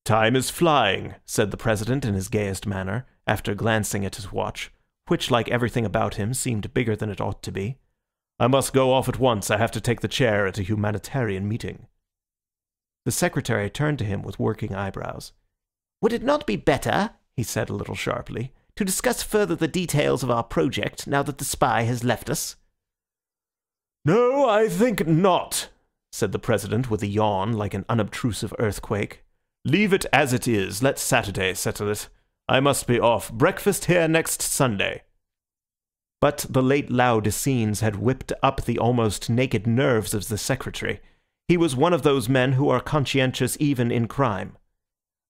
"Time is flying," said the President in his gayest manner, after glancing at his watch, which, like everything about him, seemed bigger than it ought to be. "I must go off at once. I have to take the chair at a humanitarian meeting." The secretary turned to him with working eyebrows. "Would it not be better," he said a little sharply, "to discuss further the details of our project now that the spy has left us?" "No, I think not," said the President with a yawn like an unobtrusive earthquake. "Leave it as it is. Let Saturday settle it. I must be off. Breakfast here next Sunday." But the late Laodiceans had whipped up the almost naked nerves of the secretary. He was one of those men who are conscientious even in crime.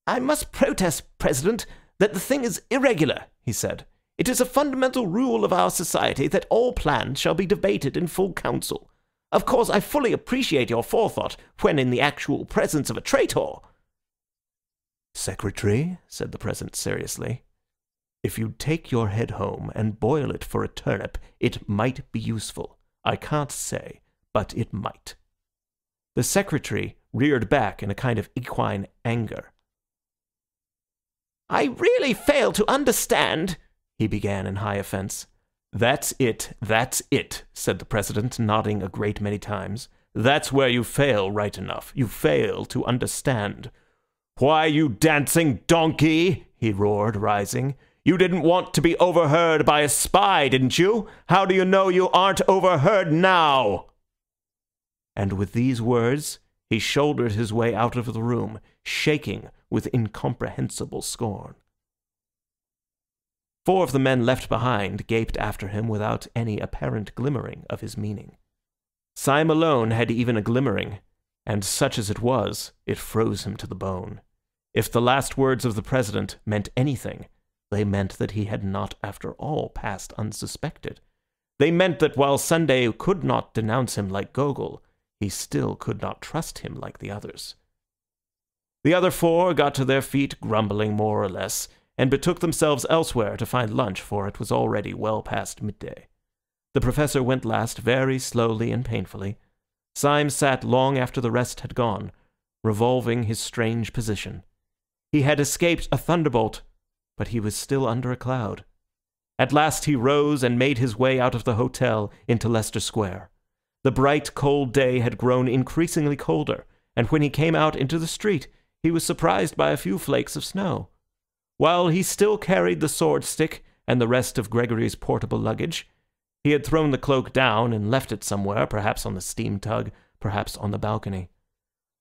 "I must protest, President, that the thing is irregular," he said. "It is a fundamental rule of our society that all plans shall be debated in full council. Of course, I fully appreciate your forethought when in the actual presence of a traitor." "Secretary," said the President seriously, "if you take your head home and boil it for a turnip, it might be useful. I can't say, but it might." The secretary reared back in a kind of equine anger. "I really fail to understand," he began in high offense. That's it, said the President, nodding a great many times. "That's where you fail right enough. You fail to understand." "Why, you dancing donkey," he roared, rising. "You didn't want to be overheard by a spy, didn't you? How do you know you aren't overheard now?" And with these words, he shouldered his way out of the room, shaking with incomprehensible scorn. 4 of the men left behind gaped after him without any apparent glimmering of his meaning. Syme alone had even a glimmering, and such as it was, it froze him to the bone. If the last words of the President meant anything, they meant that he had not, after all, passed unsuspected. They meant that while Sunday could not denounce him like Gogol, he still could not trust him like the others. The other 4 got to their feet grumbling more or less, and betook themselves elsewhere to find lunch, for it was already well past midday. The Professor went last very slowly and painfully. Syme sat long after the rest had gone, revolving his strange position. He had escaped a thunderbolt, but he was still under a cloud. At last he rose and made his way out of the hotel into Leicester Square. The bright, cold day had grown increasingly colder, and when he came out into the street, he was surprised by a few flakes of snow. While he still carried the sword stick and the rest of Gregory's portable luggage, he had thrown the cloak down and left it somewhere, perhaps on the steam tug, perhaps on the balcony.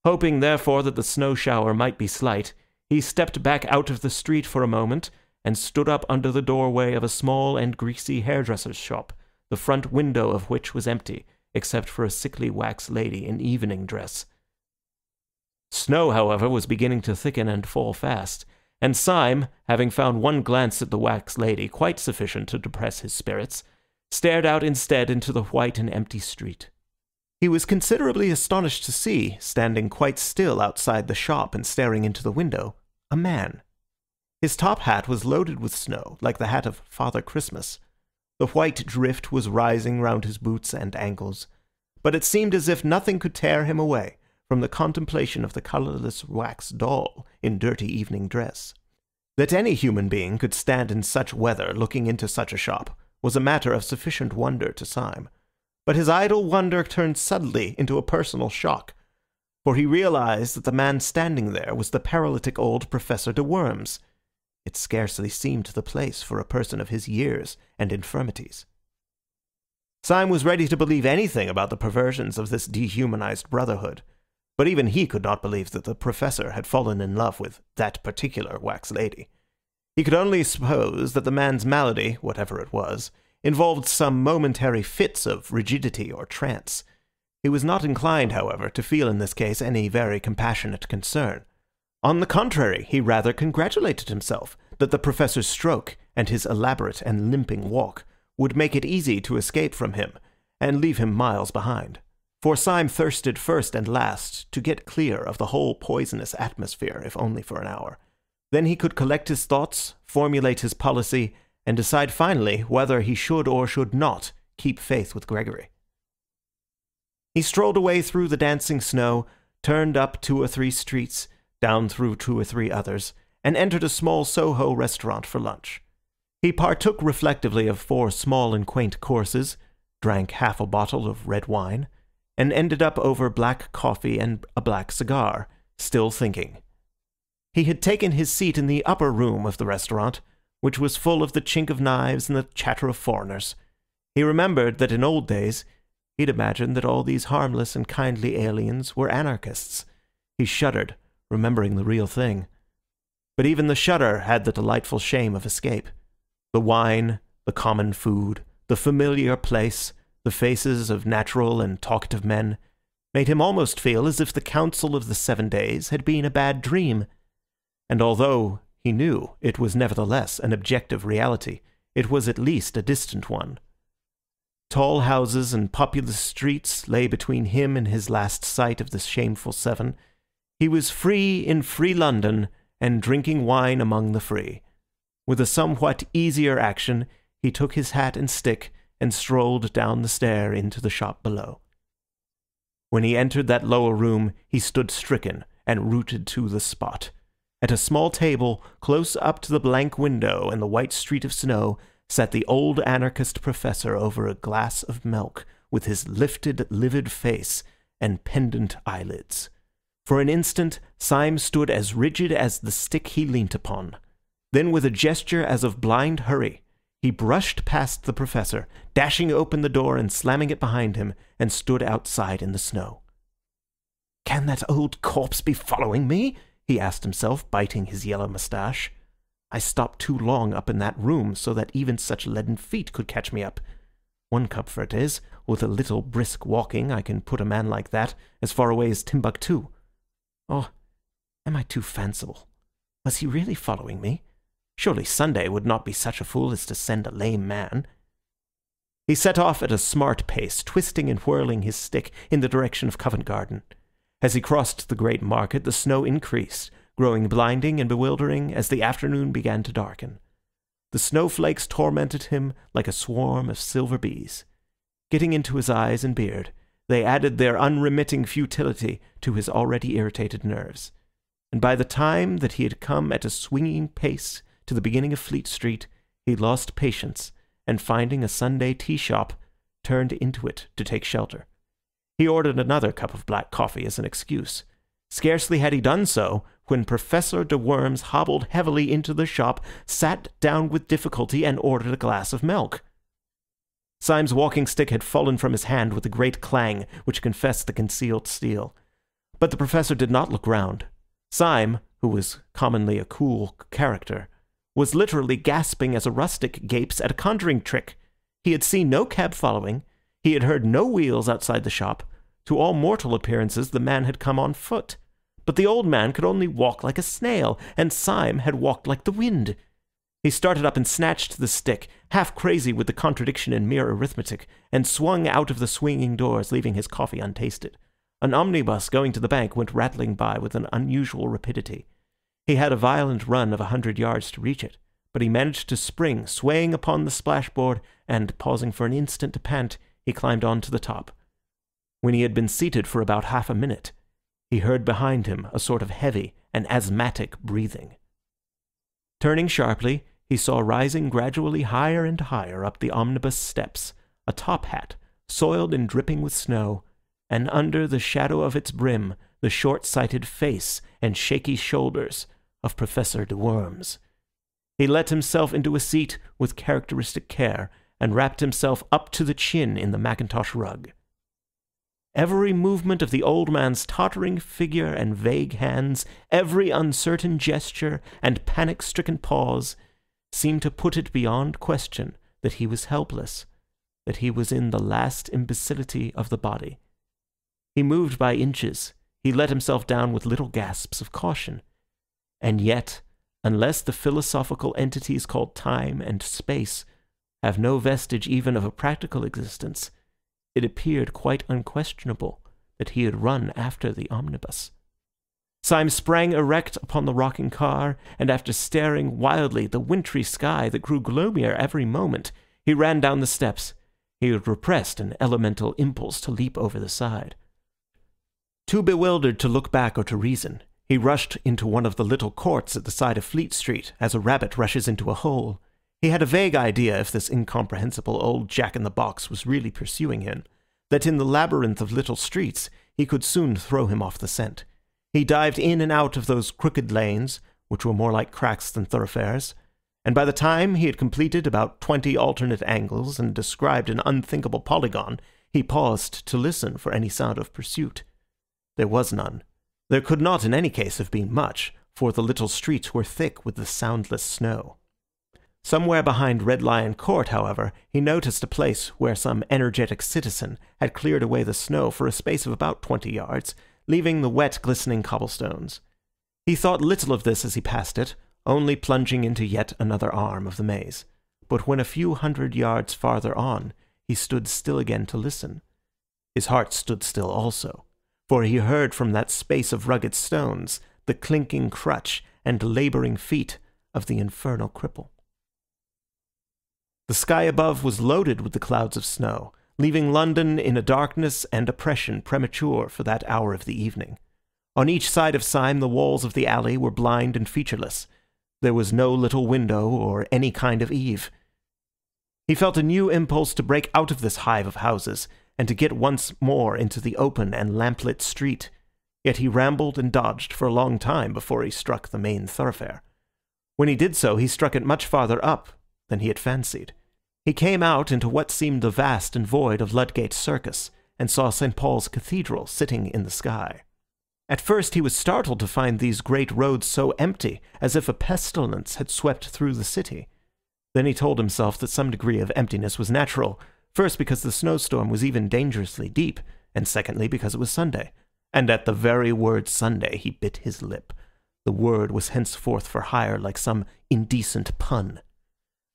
Hoping, therefore, that the snow shower might be slight, he stepped back out of the street for a moment and stood up under the doorway of a small and greasy hairdresser's shop, the front window of which was empty, except for a sickly wax lady in evening dress. Snow, however, was beginning to thicken and fall fast, and Syme, having found one glance at the wax lady quite sufficient to depress his spirits, stared out instead into the white and empty street. He was considerably astonished to see, standing quite still outside the shop and staring into the window, a man. His top hat was loaded with snow, like the hat of Father Christmas. The white drift was rising round his boots and ankles, but it seemed as if nothing could tear him away from the contemplation of the colourless wax doll in dirty evening dress. That any human being could stand in such weather looking into such a shop was a matter of sufficient wonder to Syme, but his idle wonder turned suddenly into a personal shock, for he realized that the man standing there was the paralytic old Professor de Worms. It scarcely seemed the place for a person of his years and infirmities. Syme was ready to believe anything about the perversions of this dehumanized brotherhood, but even he could not believe that the professor had fallen in love with that particular wax lady. He could only suppose that the man's malady, whatever it was, involved some momentary fits of rigidity or trance. He was not inclined, however, to feel in this case any very compassionate concern. On the contrary, he rather congratulated himself that the professor's stroke and his elaborate and limping walk would make it easy to escape from him and leave him miles behind. For Syme thirsted first and last to get clear of the whole poisonous atmosphere, if only for an hour. Then he could collect his thoughts, formulate his policy, and decide finally whether he should or should not keep faith with Gregory. He strolled away through the dancing snow, turned up 2 or 3 streets, down through 2 or 3 others, and entered a small Soho restaurant for lunch. He partook reflectively of 4 small and quaint courses, drank half a bottle of red wine, and ended up over black coffee and a black cigar, still thinking. He had taken his seat in the upper room of the restaurant, which was full of the chink of knives and the chatter of foreigners. He remembered that in old days he'd imagined that all these harmless and kindly aliens were anarchists. He shuddered, remembering the real thing. But even the shudder had the delightful shame of escape. The wine, the common food, the familiar place, the faces of natural and talkative men, made him almost feel as if the Council of the 7 Days had been a bad dream. And although he knew it was nevertheless an objective reality, it was at least a distant one. Tall houses and populous streets lay between him and his last sight of the shameful 7. He was free in free London, and drinking wine among the free. With a somewhat easier action, he took his hat and stick and strolled down the stair into the shop below. When he entered that lower room, he stood stricken and rooted to the spot. At a small table, close up to the blank window and the white street of snow, sat the old anarchist professor over a glass of milk, with his lifted, livid face and pendant eyelids. For an instant, Syme stood as rigid as the stick he leant upon. Then, with a gesture as of blind hurry, he brushed past the professor, dashing open the door and slamming it behind him, and stood outside in the snow. "Can that old corpse be following me?" he asked himself, biting his yellow moustache. "I stopped too long up in that room so that even such leaden feet could catch me up. One comfort is, with a little brisk walking, I can put a man like that as far away as Timbuktu. Oh, am I too fanciful? Was he really following me? Surely Sunday would not be such a fool as to send a lame man." He set off at a smart pace, twisting and whirling his stick in the direction of Covent Garden. As he crossed the great market, the snow increased, growing blinding and bewildering as the afternoon began to darken. The snowflakes tormented him like a swarm of silver bees. Getting into his eyes and beard, they added their unremitting futility to his already irritated nerves. And by the time that he had come at a swinging pace to the beginning of Fleet Street, he lost patience, and finding a Sunday tea shop, turned into it to take shelter. He ordered another cup of black coffee as an excuse. Scarcely had he done so, when Professor de Worms hobbled heavily into the shop, sat down with difficulty, and ordered a glass of milk. Syme's walking stick had fallen from his hand with a great clang, which confessed the concealed steel. But the professor did not look round. Syme, who was commonly a cool character, was literally gasping as a rustic gapes at a conjuring trick. He had seen no cab following. He had heard no wheels outside the shop. To all mortal appearances, the man had come on foot. But the old man could only walk like a snail, and Syme had walked like the wind. He started up and snatched the stick, half crazy with the contradiction in mere arithmetic, and swung out of the swinging doors, leaving his coffee untasted. An omnibus going to the bank went rattling by with an unusual rapidity. He had a violent run of 100 yards to reach it, but he managed to spring, swaying upon the splashboard, and, pausing for an instant to pant, he climbed on to the top. When he had been seated for about half a minute, he heard behind him a sort of heavy and asthmatic breathing. Turning sharply, he saw rising gradually higher and higher up the omnibus steps a top hat, soiled and dripping with snow, and under the shadow of its brim the short-sighted face and shaky shoulders of Professor de Worms. He let himself into a seat with characteristic care, and wrapped himself up to the chin in the mackintosh rug. Every movement of the old man's tottering figure and vague hands, every uncertain gesture and panic-stricken pause, seemed to put it beyond question that he was helpless, that he was in the last imbecility of the body. He moved by inches, he let himself down with little gasps of caution, and yet, unless the philosophical entities called time and space have no vestige even of a practical existence, it appeared quite unquestionable that he had run after the omnibus. Syme sprang erect upon the rocking car, and after staring wildly at the wintry sky that grew gloomier every moment, he ran down the steps. He had repressed an elemental impulse to leap over the side. Too bewildered to look back or to reason, he rushed into one of the little courts at the side of Fleet Street, as a rabbit rushes into a hole. He had a vague idea, if this incomprehensible old jack-in-the-box was really pursuing him, that in the labyrinth of little streets he could soon throw him off the scent. He dived in and out of those crooked lanes, which were more like cracks than thoroughfares, and by the time he had completed about 20 alternate angles and described an unthinkable polygon, he paused to listen for any sound of pursuit. There was none. There could not in any case have been much, for the little streets were thick with the soundless snow. Somewhere behind Red Lion Court, however, he noticed a place where some energetic citizen had cleared away the snow for a space of about 20 yards, leaving the wet, glistening cobblestones. He thought little of this as he passed it, only plunging into yet another arm of the maze. But when a few 100 yards farther on, he stood still again to listen. His heart stood still also, for he heard from that space of rugged stones the clinking crutch and labouring feet of the infernal cripple. The sky above was loaded with the clouds of snow, leaving London in a darkness and oppression premature for that hour of the evening. On each side of Syme the walls of the alley were blind and featureless. There was no little window or any kind of eave. He felt a new impulse to break out of this hive of houses, and to get once more into the open and lamplit street. Yet he rambled and dodged for a long time before he struck the main thoroughfare. When he did so, he struck it much farther up than he had fancied. He came out into what seemed the vast and void of Ludgate Circus, and saw St. Paul's Cathedral sitting in the sky. At first he was startled to find these great roads so empty, as if a pestilence had swept through the city. Then he told himself that some degree of emptiness was natural, first because the snowstorm was even dangerously deep, and secondly because it was Sunday. And at the very word Sunday he bit his lip. The word was henceforth for hire like some indecent pun.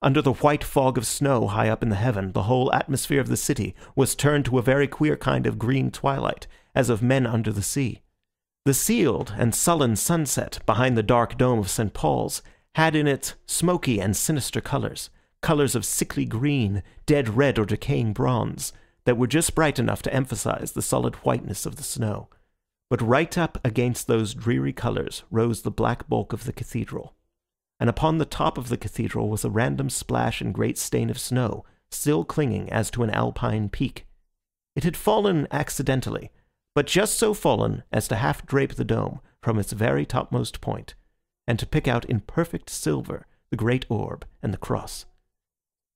Under the white fog of snow high up in the heaven, the whole atmosphere of the city was turned to a very queer kind of green twilight, as of men under the sea. The sealed and sullen sunset behind the dark dome of St. Paul's had in it smoky and sinister colours, colours of sickly green, dead red or decaying bronze, that were just bright enough to emphasize the solid whiteness of the snow. But right up against those dreary colours rose the black bulk of the cathedral, and upon the top of the cathedral was a random splash and great stain of snow, still clinging as to an alpine peak. It had fallen accidentally, but just so fallen as to half drape the dome from its very topmost point, and to pick out in perfect silver the great orb and the cross.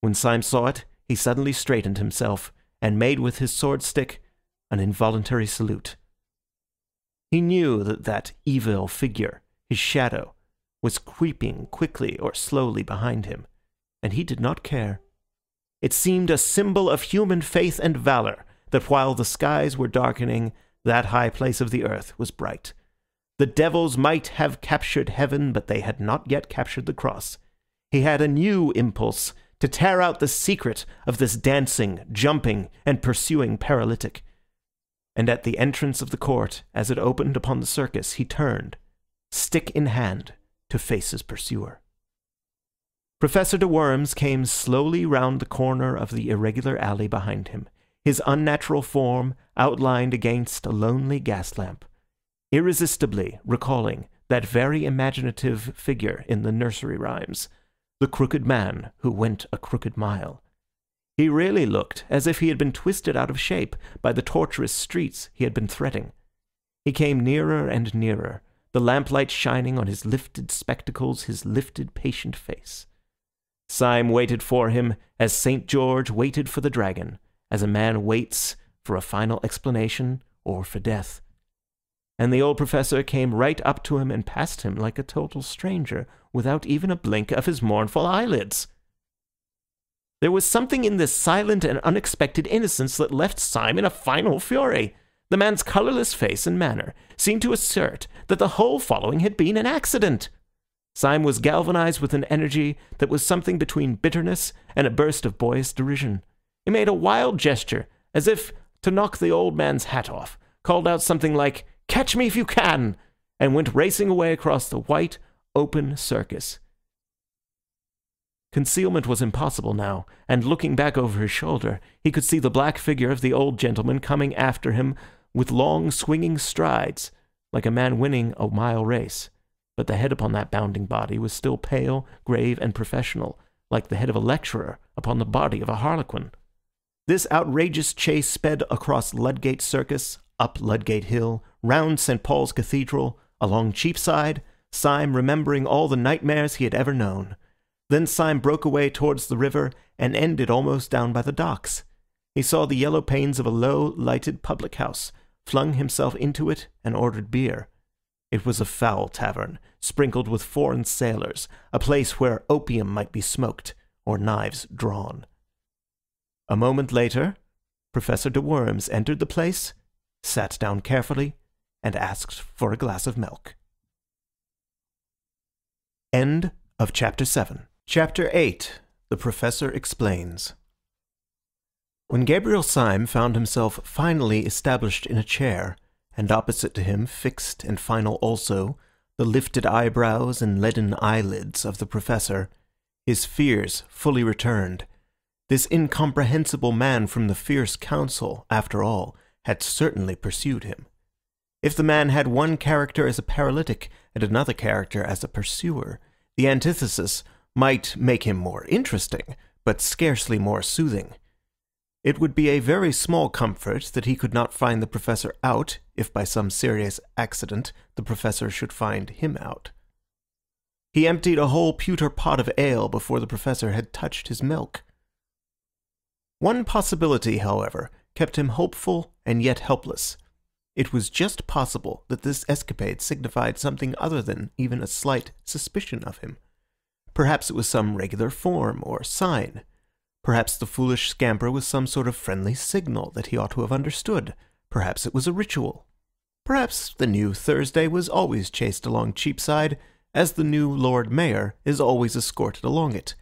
When Syme saw it, he suddenly straightened himself, and made with his sword-stick an involuntary salute. He knew that that evil figure, his shadow, was creeping quickly or slowly behind him, and he did not care. It seemed a symbol of human faith and valour that while the skies were darkening, that high place of the earth was bright. The devils might have captured heaven, but they had not yet captured the cross. He had a new impulse to tear out the secret of this dancing, jumping, and pursuing paralytic. And at the entrance of the court, as it opened upon the circus, he turned, stick in hand, to face his pursuer. Professor de Worms came slowly round the corner of the irregular alley behind him, his unnatural form outlined against a lonely gas lamp, irresistibly recalling that very imaginative figure in the nursery rhymes, the crooked man who went a crooked mile. He really looked as if he had been twisted out of shape by the tortuous streets he had been threading. He came nearer and nearer, the lamplight shining on his lifted spectacles, his lifted patient face. Syme waited for him as St. George waited for the dragon, as a man waits for a final explanation or for death. And the old professor came right up to him and passed him like a total stranger, without even a blink of his mournful eyelids. There was something in this silent and unexpected innocence that left Syme in a final fury. The man's colourless face and manner seemed to assert that the whole following had been an accident. Syme was galvanized with an energy that was something between bitterness and a burst of boyish derision. He made a wild gesture, as if to knock the old man's hat off, called out something like, "Catch me if you can!" and went racing away across the white, open circus. Concealment was impossible now, and looking back over his shoulder, he could see the black figure of the old gentleman coming after him with long, swinging strides, like a man winning a mile race. But the head upon that bounding body was still pale, grave, and professional, like the head of a lecturer upon the body of a harlequin. This outrageous chase sped across Ludgate Circus, up Ludgate Hill, round St. Paul's Cathedral, along Cheapside, Syme remembering all the nightmares he had ever known. Then Syme broke away towards the river and ended almost down by the docks. He saw the yellow panes of a low, lighted public house, flung himself into it, and ordered beer. It was a foul tavern, sprinkled with foreign sailors, a place where opium might be smoked, or knives drawn. A moment later, Professor de Worms entered the place, sat down carefully, and asked for a glass of milk. End of Chapter 7. Chapter 8. The Professor Explains. When Gabriel Syme found himself finally established in a chair, and opposite to him, fixed and final also, the lifted eyebrows and leaden eyelids of the professor, his fears fully returned. This incomprehensible man from the fierce council, after all, had certainly pursued him. If the man had one character as a paralytic and another character as a pursuer, the antithesis might make him more interesting, but scarcely more soothing. It would be a very small comfort that he could not find the professor out, if by some serious accident the professor should find him out. He emptied a whole pewter pot of ale before the professor had touched his milk. One possibility, however, kept him hopeful and yet helpless. It was just possible that this escapade signified something other than even a slight suspicion of him. Perhaps it was some regular form or sign. Perhaps the foolish scamper was some sort of friendly signal that he ought to have understood. Perhaps it was a ritual. Perhaps the new Thursday was always chased along Cheapside, as the new Lord Mayor is always escorted along it.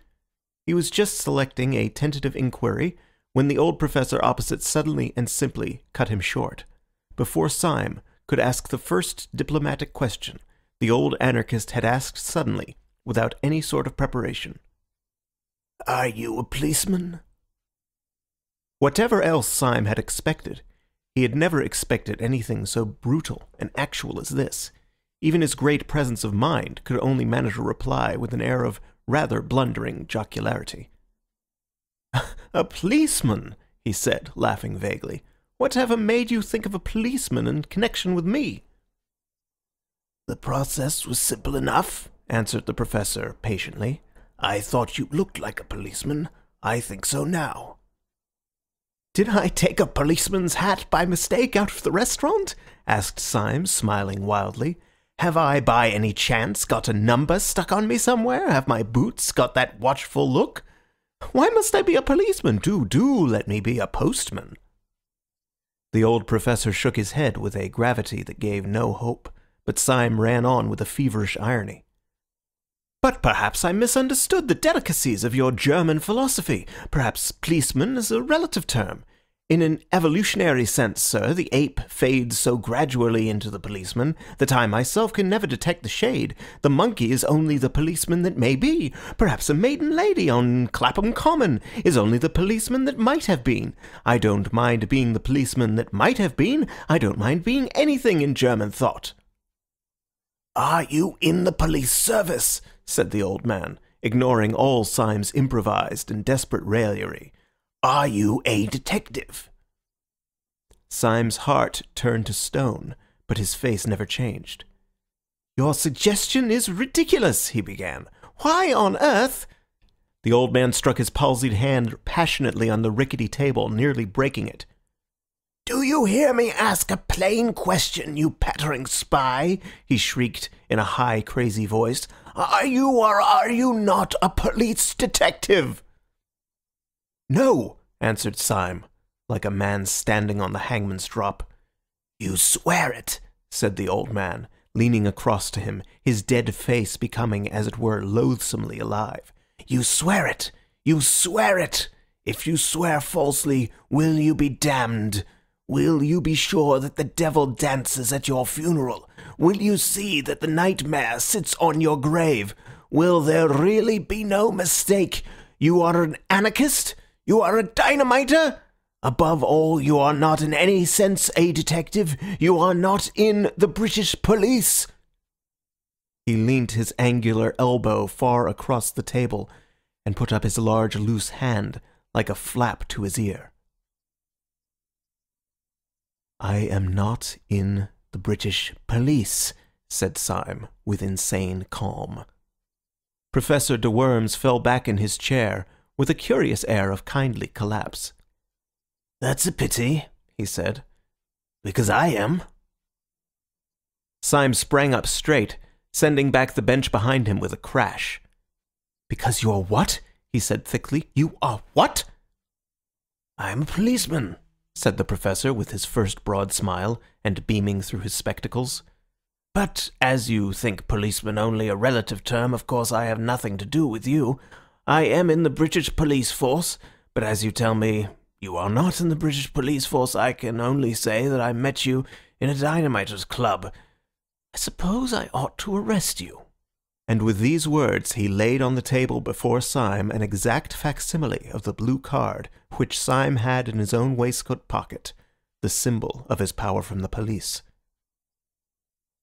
He was just selecting a tentative inquiry when the old professor opposite suddenly and simply cut him short. Before Syme could ask the first diplomatic question, the old anarchist had asked suddenly, without any sort of preparation, "Are you a policeman?" Whatever else Syme had expected, he had never expected anything so brutal and actual as this. Even his great presence of mind could only manage a reply with an air of rather blundering jocularity. "A policeman," he said, laughing vaguely. "Whatever made you think of a policeman in connection with me?" "The process was simple enough," answered the professor patiently. "I thought you looked like a policeman. I think so now." "Did I take a policeman's hat by mistake out of the restaurant?" asked Syme, smiling wildly. "Have I by any chance got a number stuck on me somewhere? Have my boots got that watchful look? Why must I be a policeman? Do let me be a postman." The old professor shook his head with a gravity that gave no hope, but Syme ran on with a feverish irony. "But perhaps I misunderstood the delicacies of your German philosophy. Perhaps policeman is a relative term. In an evolutionary sense, sir, the ape fades so gradually into the policeman that I myself can never detect the shade. The monkey is only the policeman that may be. Perhaps a maiden lady on Clapham Common is only the policeman that might have been. I don't mind being the policeman that might have been. I don't mind being anything in German thought." "Are you in the police service?" said the old man, ignoring all Syme's improvised and desperate raillery. "Are you a detective?" Syme's heart turned to stone, but his face never changed. "Your suggestion is ridiculous," he began. "Why on earth—" The old man struck his palsied hand passionately on the rickety table, nearly breaking it. "Do you hear me ask a plain question, you pattering spy?" he shrieked in a high, crazy voice. "Are you or are you not a police detective?" "No," answered Syme, like a man standing on the hangman's drop. "You swear it," said the old man, leaning across to him, his dead face becoming, as it were, loathsomely alive. "You swear it! You swear it! If you swear falsely, will you be damned? Will you be sure that the devil dances at your funeral? Will you see that the nightmare sits on your grave? Will there really be no mistake? You are an anarchist? You are a dynamiter? Above all, you are not in any sense a detective. You are not in the British police." He leant his angular elbow far across the table and put up his large loose hand like a flap to his ear. "I am not in the British police," said Syme with insane calm. Professor de Worms fell back in his chair with a curious air of kindly collapse. "That's a pity," he said, "because I am." Syme sprang up straight, sending back the bench behind him with a crash. "Because you're what?" he said thickly. "You are what?" "I'm a policeman," said the professor with his first broad smile, and beaming through his spectacles. "But as you think policeman only a relative term, of course I have nothing to do with you. I am in the British police force, but as you tell me you are not in the British police force, I can only say that I met you in a dynamiters club. I suppose I ought to arrest you." And with these words he laid on the table before Syme an exact facsimile of the blue card which Syme had in his own waistcoat pocket, the symbol of his power from the police.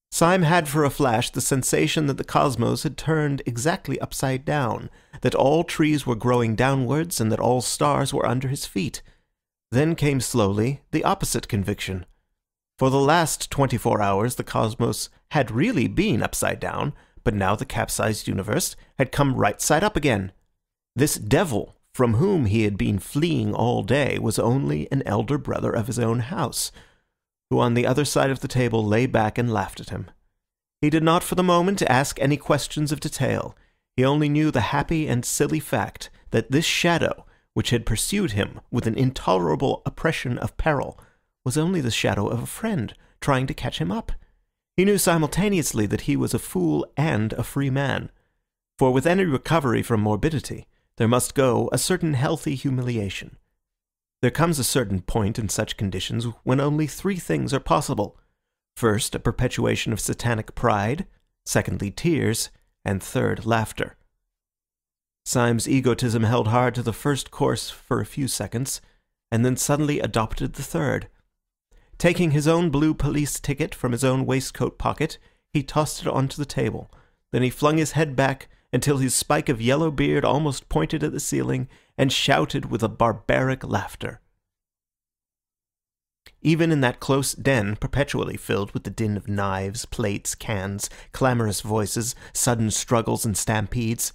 Syme had for a flash the sensation that the cosmos had turned exactly upside down, that all trees were growing downwards and that all stars were under his feet. Then came slowly the opposite conviction. For the last 24 hours the cosmos had really been upside down, but now the capsized universe had come right side up again. This devil from whom he had been fleeing all day was only an elder brother of his own house, who on the other side of the table lay back and laughed at him. He did not for the moment ask any questions of detail. He only knew the happy and silly fact that this shadow, which had pursued him with an intolerable oppression of peril, was only the shadow of a friend trying to catch him up. He knew simultaneously that he was a fool and a free man. For with any recovery from morbidity, there must go a certain healthy humiliation. There comes a certain point in such conditions when only three things are possible. First, a perpetuation of satanic pride. Secondly, tears. And third, laughter. Syme's egotism held hard to the first course for a few seconds, and then suddenly adopted the third. Taking his own blue police ticket from his own waistcoat pocket, he tossed it onto the table. Then he flung his head back until his spike of yellow beard almost pointed at the ceiling, and shouted with a barbaric laughter. Even in that close den, perpetually filled with the din of knives, plates, cans, clamorous voices, sudden struggles and stampedes,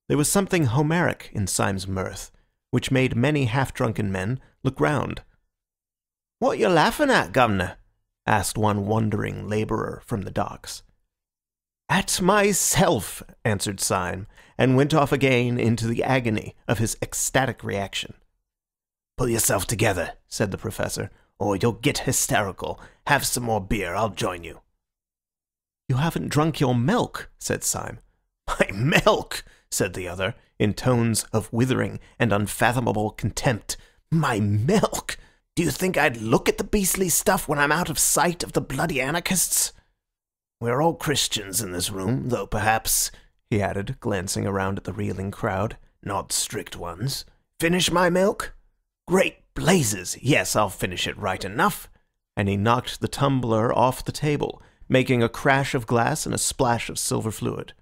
there was something Homeric in Syme's mirth, which made many half-drunken men look round. "What you laughing at, governor?" asked one wondering labourer from the docks. "At myself," answered Syme, and went off again into the agony of his ecstatic reaction. "Pull yourself together," said the professor, "or you'll get hysterical. Have some more beer, I'll join you." "You haven't drunk your milk," said Syme. "My milk!" said the other, in tones of withering and unfathomable contempt. "My milk! Do you think I'd look at the beastly stuff when I'm out of sight of the bloody anarchists? We're all Christians in this room, though perhaps," he added, glancing around at the reeling crowd, "not strict ones. Finish my milk? Great blazes! Yes, I'll finish it right enough." And he knocked the tumbler off the table, making a crash of glass and a splash of silver fluid.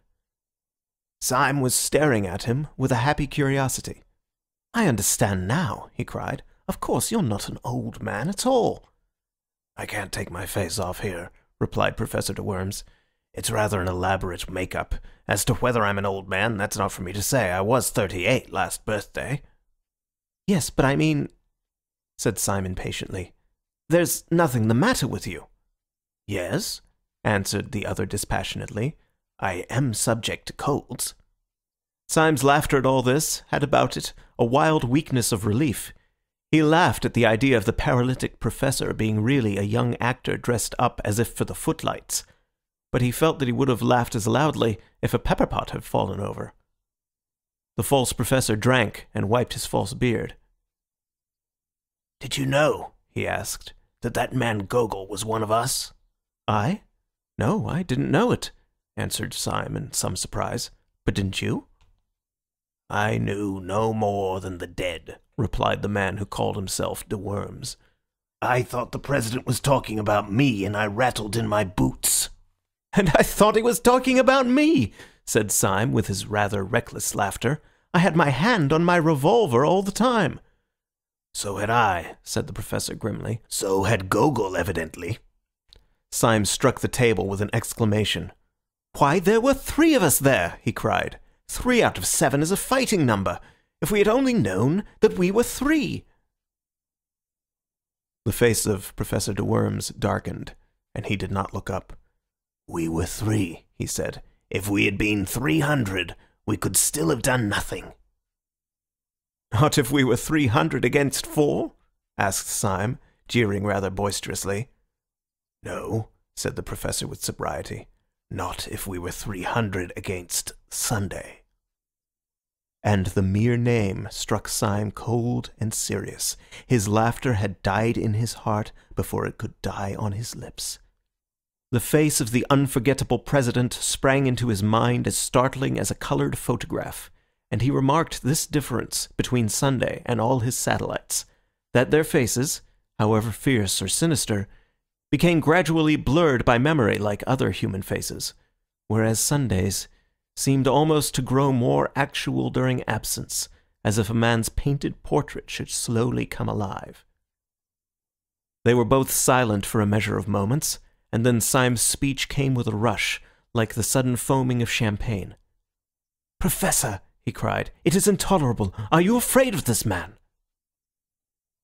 Syme was staring at him with a happy curiosity. "I understand now," he cried. "Of course, you're not an old man at all." "I can't take my face off here," replied Professor de Worms. "It's rather an elaborate make-up. As to whether I'm an old man, that's not for me to say. I was 38 last birthday." "Yes, but I mean," said Syme impatiently, "there's nothing the matter with you." "Yes," answered the other dispassionately, "I am subject to colds." Syme's laughter at all this had about it a wild weakness of relief. He laughed at the idea of the paralytic professor being really a young actor dressed up as if for the footlights, but he felt that he would have laughed as loudly if a pepper pot had fallen over. The false professor drank and wiped his false beard. "Did you know," he asked, "that man Gogol was one of us?" "I? No, I didn't know it," answered Syme in some surprise. "But didn't you?" "I knew no more than the dead," replied the man who called himself de Worms. "I thought the president was talking about me, and I rattled in my boots." "And I thought he was talking about me," said Syme with his rather reckless laughter. "I had my hand on my revolver all the time." "So had I," said the professor grimly. "So had Gogol, evidently." Syme struck the table with an exclamation. "Why, there were 3 of us there," he cried. 3 out of 7 is a fighting number. If we had only known that we were 3. The face of Professor de Worms darkened, and he did not look up. "We were 3, he said. "If we had been 300, we could still have done nothing." "Not if we were 300 against 4? asked Syme, jeering rather boisterously. "No," said the professor with sobriety. "Not if we were 300 against Sunday." And the mere name struck Syme cold and serious. His laughter had died in his heart before it could die on his lips. The face of the unforgettable president sprang into his mind as startling as a colored photograph, and he remarked this difference between Sunday and all his satellites, that their faces, however fierce or sinister, became gradually blurred by memory like other human faces, whereas Sunday's seemed almost to grow more actual during absence, as if a man's painted portrait should slowly come alive. They were both silent for a measure of moments, and then Syme's speech came with a rush, like the sudden foaming of champagne. "Professor," he cried, "it is intolerable. Are you afraid of this man?"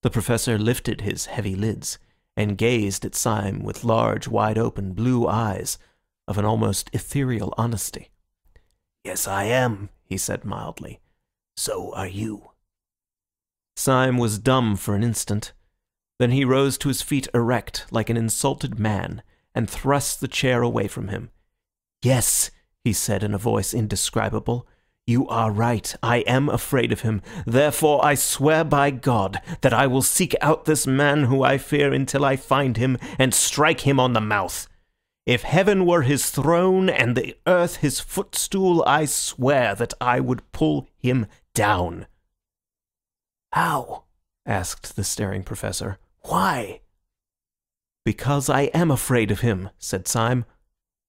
The professor lifted his heavy lids, and gazed at Syme with large, wide-open blue eyes of an almost ethereal honesty. "Yes, I am," he said mildly. "So are you." Syme was dumb for an instant. Then he rose to his feet erect, like an insulted man, and thrust the chair away from him. "Yes," he said in a voice indescribable, "you are right. I am afraid of him. Therefore I swear by God that I will seek out this man who I fear until I find him and strike him on the mouth. If heaven were his throne and the earth his footstool, I swear that I would pull him down." "How?" asked the staring professor. "Why?" "Because I am afraid of him," said Syme,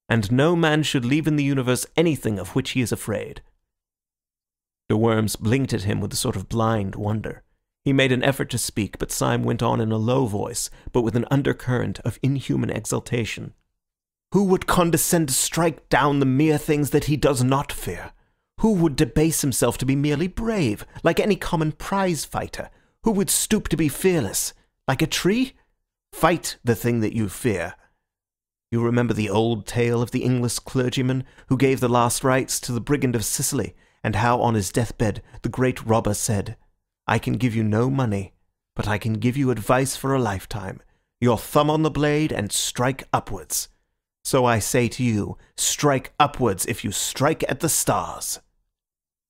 "and no man should leave in the universe anything of which he is afraid." De Worms blinked at him with a sort of blind wonder. He made an effort to speak, but Syme went on in a low voice, but with an undercurrent of inhuman exultation. "Who would condescend to strike down the mere things that he does not fear? Who would debase himself to be merely brave, like any common prize fighter? Who would stoop to be fearless, like a tree? Fight the thing that you fear. You remember the old tale of the English clergyman who gave the last rites to the brigand of Sicily, and how on his deathbed the great robber said, 'I can give you no money, but I can give you advice for a lifetime. Your thumb on the blade and strike upwards.' So I say to you, strike upwards if you strike at the stars."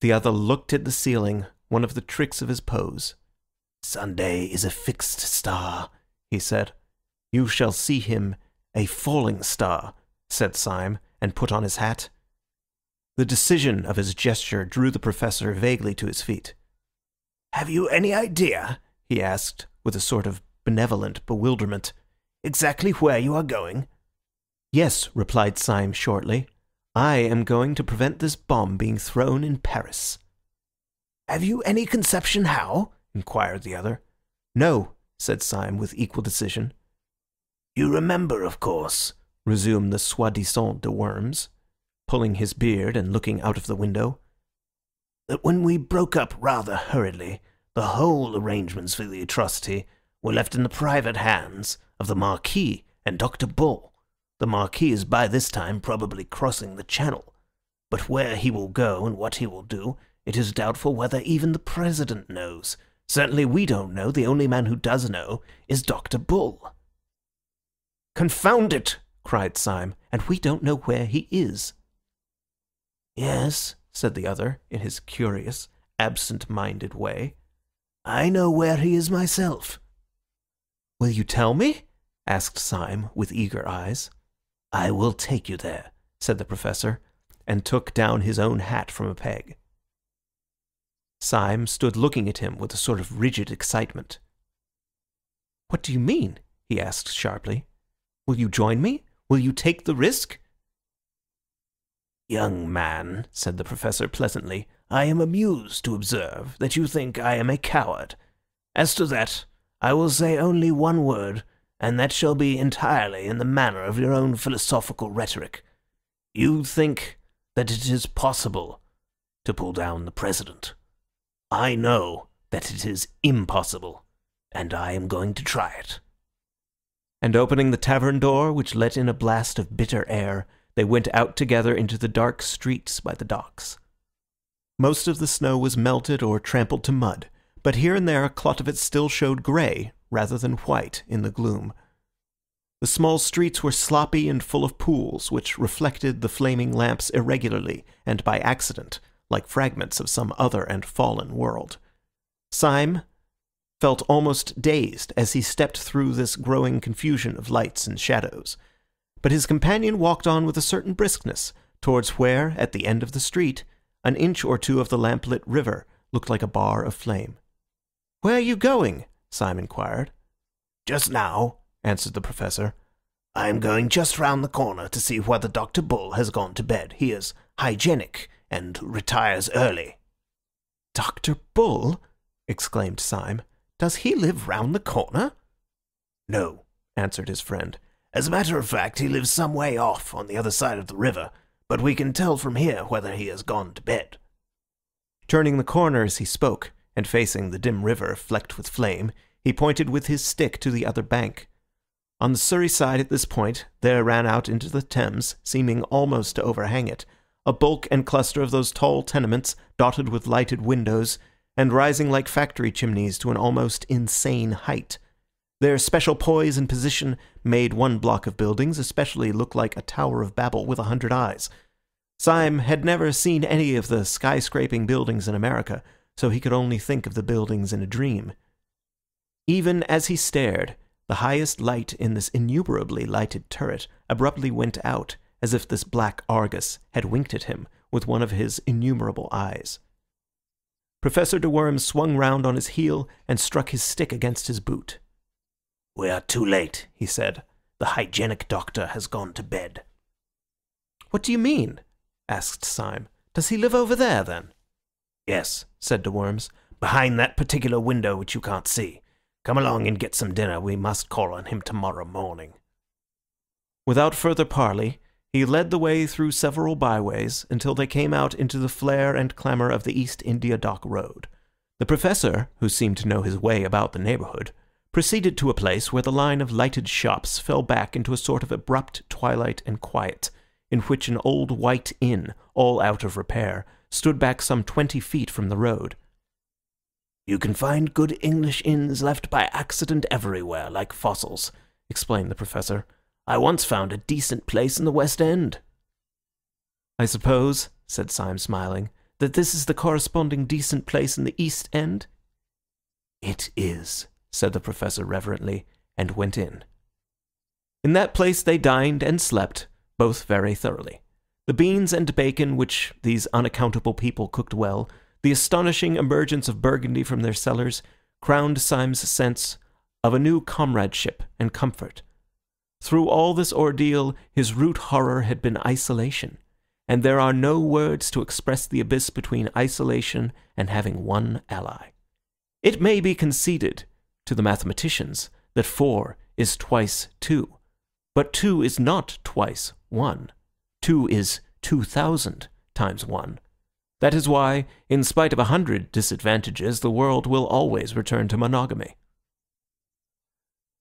The other looked at the ceiling, one of the tricks of his pose. "Sunday is a fixed star," he said. "You shall see him a falling star," said Syme, and put on his hat. The decision of his gesture drew the professor vaguely to his feet. "Have you any idea," he asked, with a sort of benevolent bewilderment, "exactly where you are going?" "Yes," replied Syme shortly. "I am going to prevent this bomb being thrown in Paris." "Have you any conception how?" inquired the other. "No," said Syme with equal decision. "You remember, of course," resumed the soi-disant de Worms, pulling his beard and looking out of the window, "that when we broke up rather hurriedly, the whole arrangements for the atrocity were left in the private hands of the Marquis and Dr. Bull. The Marquis is by this time probably crossing the Channel, but where he will go and what he will do, it is doubtful whether even the President knows. Certainly we don't know. The only man who does know is Dr. Bull." "Confound it!" cried Syme. "And we don't know where he is." "Yes," said the other, in his curious, absent-minded way. "I know where he is myself." "Will you tell me?" asked Syme, with eager eyes. "I will take you there," said the professor, and took down his own hat from a peg. Syme stood looking at him with a sort of rigid excitement. "What do you mean?" he asked sharply. "Will you join me? Will you take the risk?" "Young man," said the professor pleasantly, "I am amused to observe that you think I am a coward. As to that, I will say only one word, and that shall be entirely in the manner of your own philosophical rhetoric. You think that it is possible to pull down the President. I know that it is impossible, and I am going to try it." And opening the tavern door, which let in a blast of bitter air, they went out together into the dark streets by the docks. Most of the snow was melted or trampled to mud, but here and there a clot of it still showed grey, rather than white, in the gloom. The small streets were sloppy and full of pools, which reflected the flaming lamps irregularly and by accident, like fragments of some other and fallen world. Syme felt almost dazed as he stepped through this growing confusion of lights and shadows. But his companion walked on with a certain briskness, towards where, at the end of the street, an inch or two of the lamp-lit river looked like a bar of flame. "Where are you going?" Syme inquired. "Just now," answered the professor, "I am going just round the corner to see whether Dr. Bull has gone to bed. He is hygienic and retires early." "Dr. Bull?" exclaimed Syme. "Does he live round the corner?" "No," answered his friend. "As a matter of fact, he lives some way off on the other side of the river, but we can tell from here whether he has gone to bed." Turning the corner as he spoke, and facing the dim river flecked with flame, he pointed with his stick to the other bank. On the Surrey side at this point, there ran out into the Thames, seeming almost to overhang it, a bulk and cluster of those tall tenements dotted with lighted windows, and rising like factory chimneys to an almost insane height. Their special poise and position made one block of buildings especially look like a Tower of Babel with 100 eyes. Syme had never seen any of the skyscraping buildings in America, so he could only think of the buildings in a dream. Even as he stared, the highest light in this innumerably lighted turret abruptly went out, as if this black Argus had winked at him with one of his innumerable eyes. Professor de Worms swung round on his heel and struck his stick against his boot. "We are too late," he said. "The hygienic doctor has gone to bed." "What do you mean?" asked Syme. "Does he live over there, then?" "Yes," said de Worms, "behind that particular window which you can't see. Come along and get some dinner. We must call on him tomorrow morning." Without further parley, he led the way through several byways until they came out into the flare and clamour of the East India Dock Road. The professor, who seemed to know his way about the neighbourhood, proceeded to a place where the line of lighted shops fell back into a sort of abrupt twilight and quiet, in which an old white inn, all out of repair, stood back some 20 feet from the road. "You can find good English inns left by accident everywhere, like fossils," explained the professor. I once found a decent place in the West End." "I suppose," said Syme, smiling, "that this is the corresponding decent place in the East End?" "It is," said the Professor reverently, and went in. In that place they dined and slept, both very thoroughly. The beans and bacon which these unaccountable people cooked well, the astonishing emergence of Burgundy from their cellars, crowned Syme's sense of a new comradeship and comfort. Through all this ordeal his root horror had been isolation, and there are no words to express the abyss between isolation and having one ally. It may be conceded to the mathematicians that 4 is twice 2, but 2 is not twice 1. 2 is 2,000 times 1. That is why, in spite of 100 disadvantages, the world will always return to monogamy.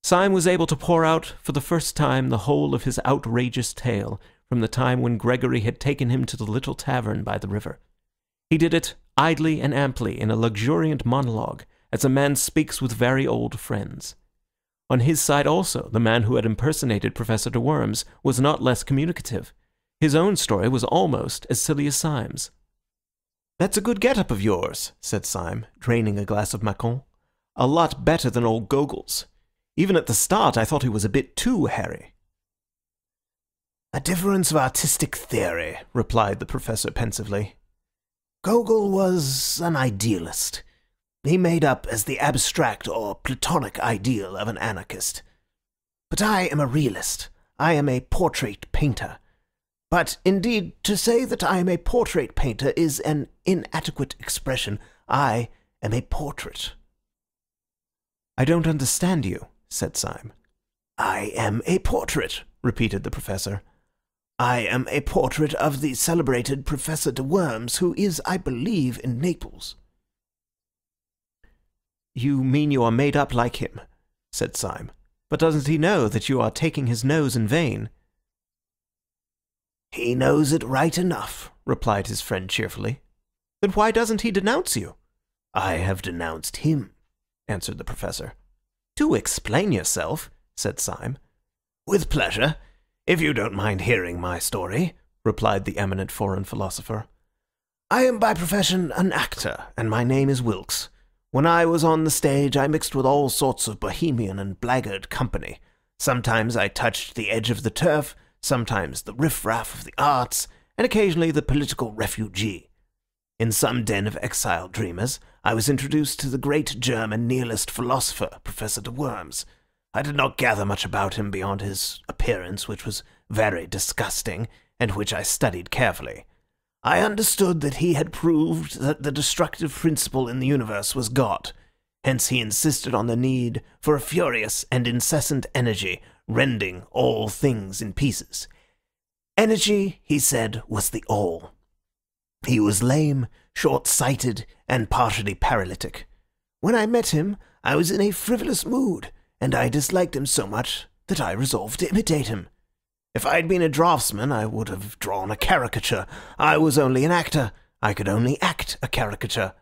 Syme was able to pour out for the first time the whole of his outrageous tale from the time when Gregory had taken him to the little tavern by the river. He did it idly and amply in a luxuriant monologue, as a man speaks with very old friends. On his side also, the man who had impersonated Professor de Worms was not less communicative. His own story was almost as silly as Syme's. "That's a good get-up of yours," said Syme, draining a glass of Macon. "A lot better than old Gogol's. Even at the start I thought he was a bit too hairy." "A difference of artistic theory," replied the Professor pensively. "Gogol was an idealist. He made up as the abstract or Platonic ideal of an anarchist. But I am a realist. I am a portrait painter. But, indeed, to say that I am a portrait painter is an inadequate expression. I am a portrait." "I don't understand you," said Syme. "I am a portrait," repeated the Professor. "I am a portrait of the celebrated Professor de Worms, who is, I believe, in Naples." "You mean you are made up like him," said Syme. "But doesn't he know that you are taking his nose in vain?" "He knows it right enough," replied his friend cheerfully. "Then why doesn't he denounce you?" "I have denounced him," answered the Professor. "Do explain yourself," said Syme. "With pleasure, if you don't mind hearing my story," replied the eminent foreign philosopher. "I am by profession an actor, and my name is Wilkes. When I was on the stage, I mixed with all sorts of bohemian and blackguard company. Sometimes I touched the edge of the turf, sometimes the riff-raff of the arts, and occasionally the political refugee. In some den of exiled dreamers, I was introduced to the great German nihilist philosopher, Professor de Worms. I did not gather much about him beyond his appearance, which was very disgusting, and which I studied carefully. I understood that he had proved that the destructive principle in the universe was God. Hence he insisted on the need for a furious and incessant energy, rending all things in pieces. Energy, he said, was the all. He was lame, short-sighted, and partially paralytic. When I met him, I was in a frivolous mood, and I disliked him so much that I resolved to imitate him. If I had been a draftsman, I would have drawn a caricature. I was only an actor. I could only act a caricature.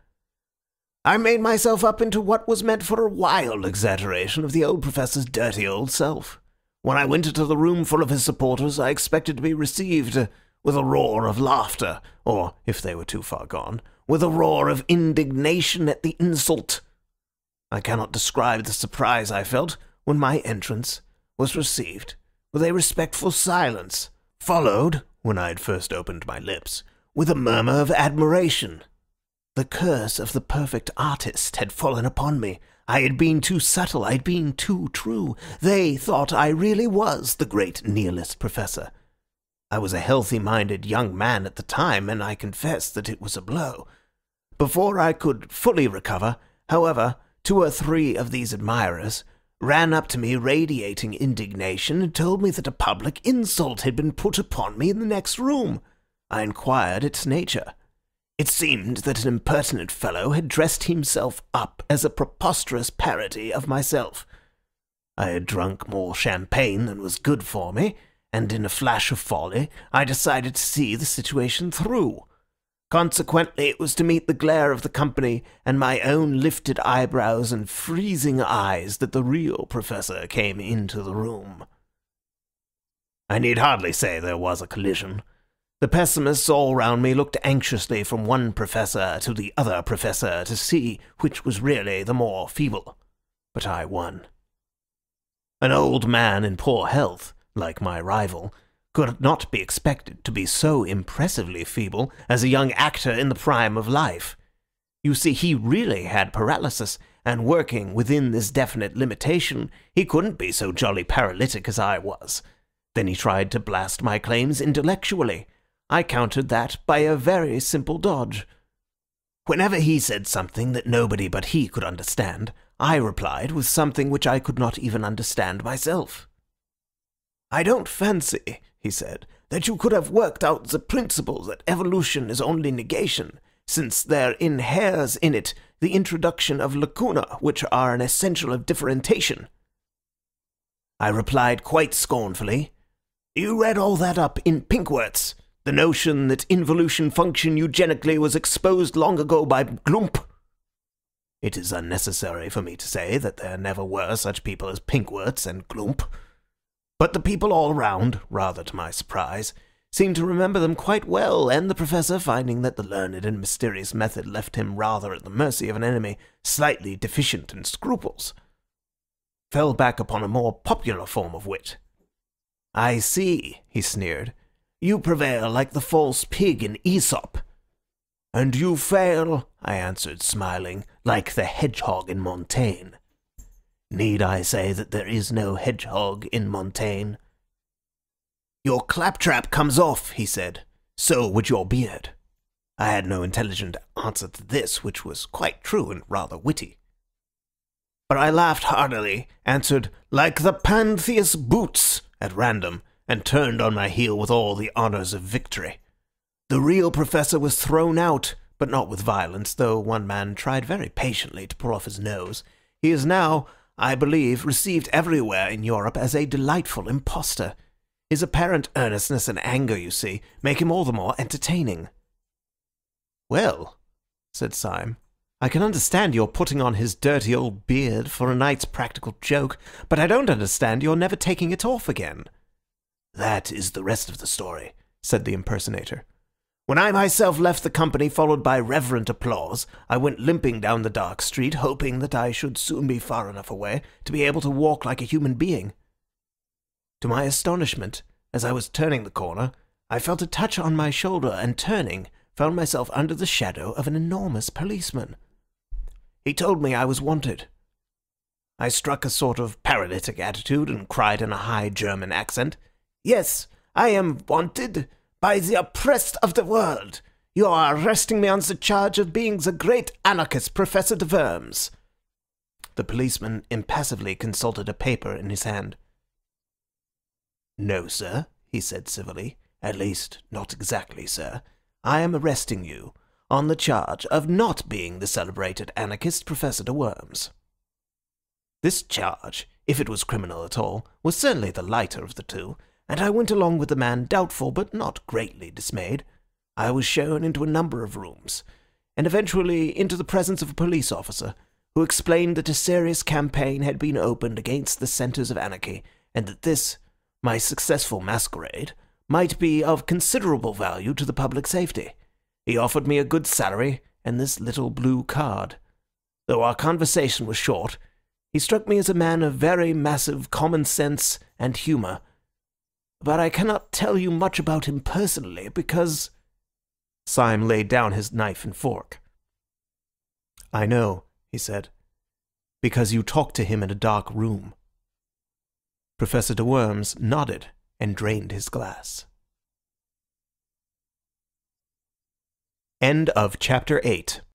I made myself up into what was meant for a wild exaggeration of the old professor's dirty old self. When I went into the room full of his supporters, I expected to be received with a roar of laughter, or, if they were too far gone, with a roar of indignation at the insult. I cannot describe the surprise I felt when my entrance was received with a respectful silence, followed, when I had first opened my lips, with a murmur of admiration. The curse of the perfect artist had fallen upon me. I had been too subtle, I had been too true. They thought I really was the great nihilist professor. I was a healthy-minded young man at the time, and I confess that it was a blow. Before I could fully recover, however, 2 or 3 of these admirers ran up to me radiating indignation and told me that a public insult had been put upon me in the next room. I inquired its nature. It seemed that an impertinent fellow had dressed himself up as a preposterous parody of myself. I had drunk more champagne than was good for me, and in a flash of folly I decided to see the situation through. Consequently, it was to meet the glare of the company and my own lifted eyebrows and freezing eyes that the real professor came into the room. I need hardly say there was a collision. The pessimists all round me looked anxiously from one professor to the other professor to see which was really the more feeble. But I won. An old man in poor health, like my rival, could not be expected to be so impressively feeble as a young actor in the prime of life. You see, he really had paralysis, and working within this definite limitation, he couldn't be so jolly paralytic as I was. Then he tried to blast my claims intellectually. I countered that by a very simple dodge. Whenever he said something that nobody but he could understand, I replied with something which I could not even understand myself. I don't fancy, he said, that you could have worked out the principle that evolution is only negation, since there inheres in it the introduction of lacuna, which are an essential of differentiation. I replied quite scornfully, You read all that up in Pinckwerts. The notion that involution function eugenically was exposed long ago by Glump. It is unnecessary for me to say that there never were such people as Pinckwerts and Glump. But the people all round, rather to my surprise, seemed to remember them quite well, and the professor, finding that the learned and mysterious method left him rather at the mercy of an enemy slightly deficient in scruples, fell back upon a more popular form of wit. I see, he sneered. You prevail like the false pig in Aesop. And you fail, I answered, smiling, like the hedgehog in Montaigne. Need I say that there is no hedgehog in Montaigne? Your claptrap comes off, he said. So would your beard. I had no intelligent answer to this, which was quite true and rather witty. But I laughed heartily, answered, like the Pantheus boots, at random, and turned on my heel with all the honours of victory. The real professor was thrown out, but not with violence, though one man tried very patiently to pull off his nose. He is now, I believe, received everywhere in Europe as a delightful impostor. His apparent earnestness and anger, you see, make him all the more entertaining. Well, said Syme, I can understand your putting on his dirty old beard for a night's practical joke, but I don't understand your never taking it off again. That is the rest of the story, said the impersonator. When I myself left the company, followed by reverent applause, I went limping down the dark street, hoping that I should soon be far enough away to be able to walk like a human being. To my astonishment, as I was turning the corner, I felt a touch on my shoulder, and turning, found myself under the shadow of an enormous policeman. He told me I was wanted. I struck a sort of paralytic attitude and cried in a high German accent, Yes, I am wanted by the oppressed of the world. You are arresting me on the charge of being the great anarchist Professor de Worms. The policeman impassively consulted a paper in his hand. No, sir, he said civilly. At least, not exactly, sir. I am arresting you on the charge of not being the celebrated anarchist Professor de Worms. This charge, if it was criminal at all, was certainly the lighter of the two, and I went along with the man doubtful but not greatly dismayed. I was shown into a number of rooms, and eventually into the presence of a police officer, who explained that a serious campaign had been opened against the centres of anarchy, and that this, my successful masquerade, might be of considerable value to the public safety. He offered me a good salary and this little blue card. Though our conversation was short, he struck me as a man of very massive common sense and humour. But I cannot tell you much about him personally, because... Syme laid down his knife and fork. I know, he said, because you talked to him in a dark room. Professor de Worms nodded and drained his glass. End of chapter 8.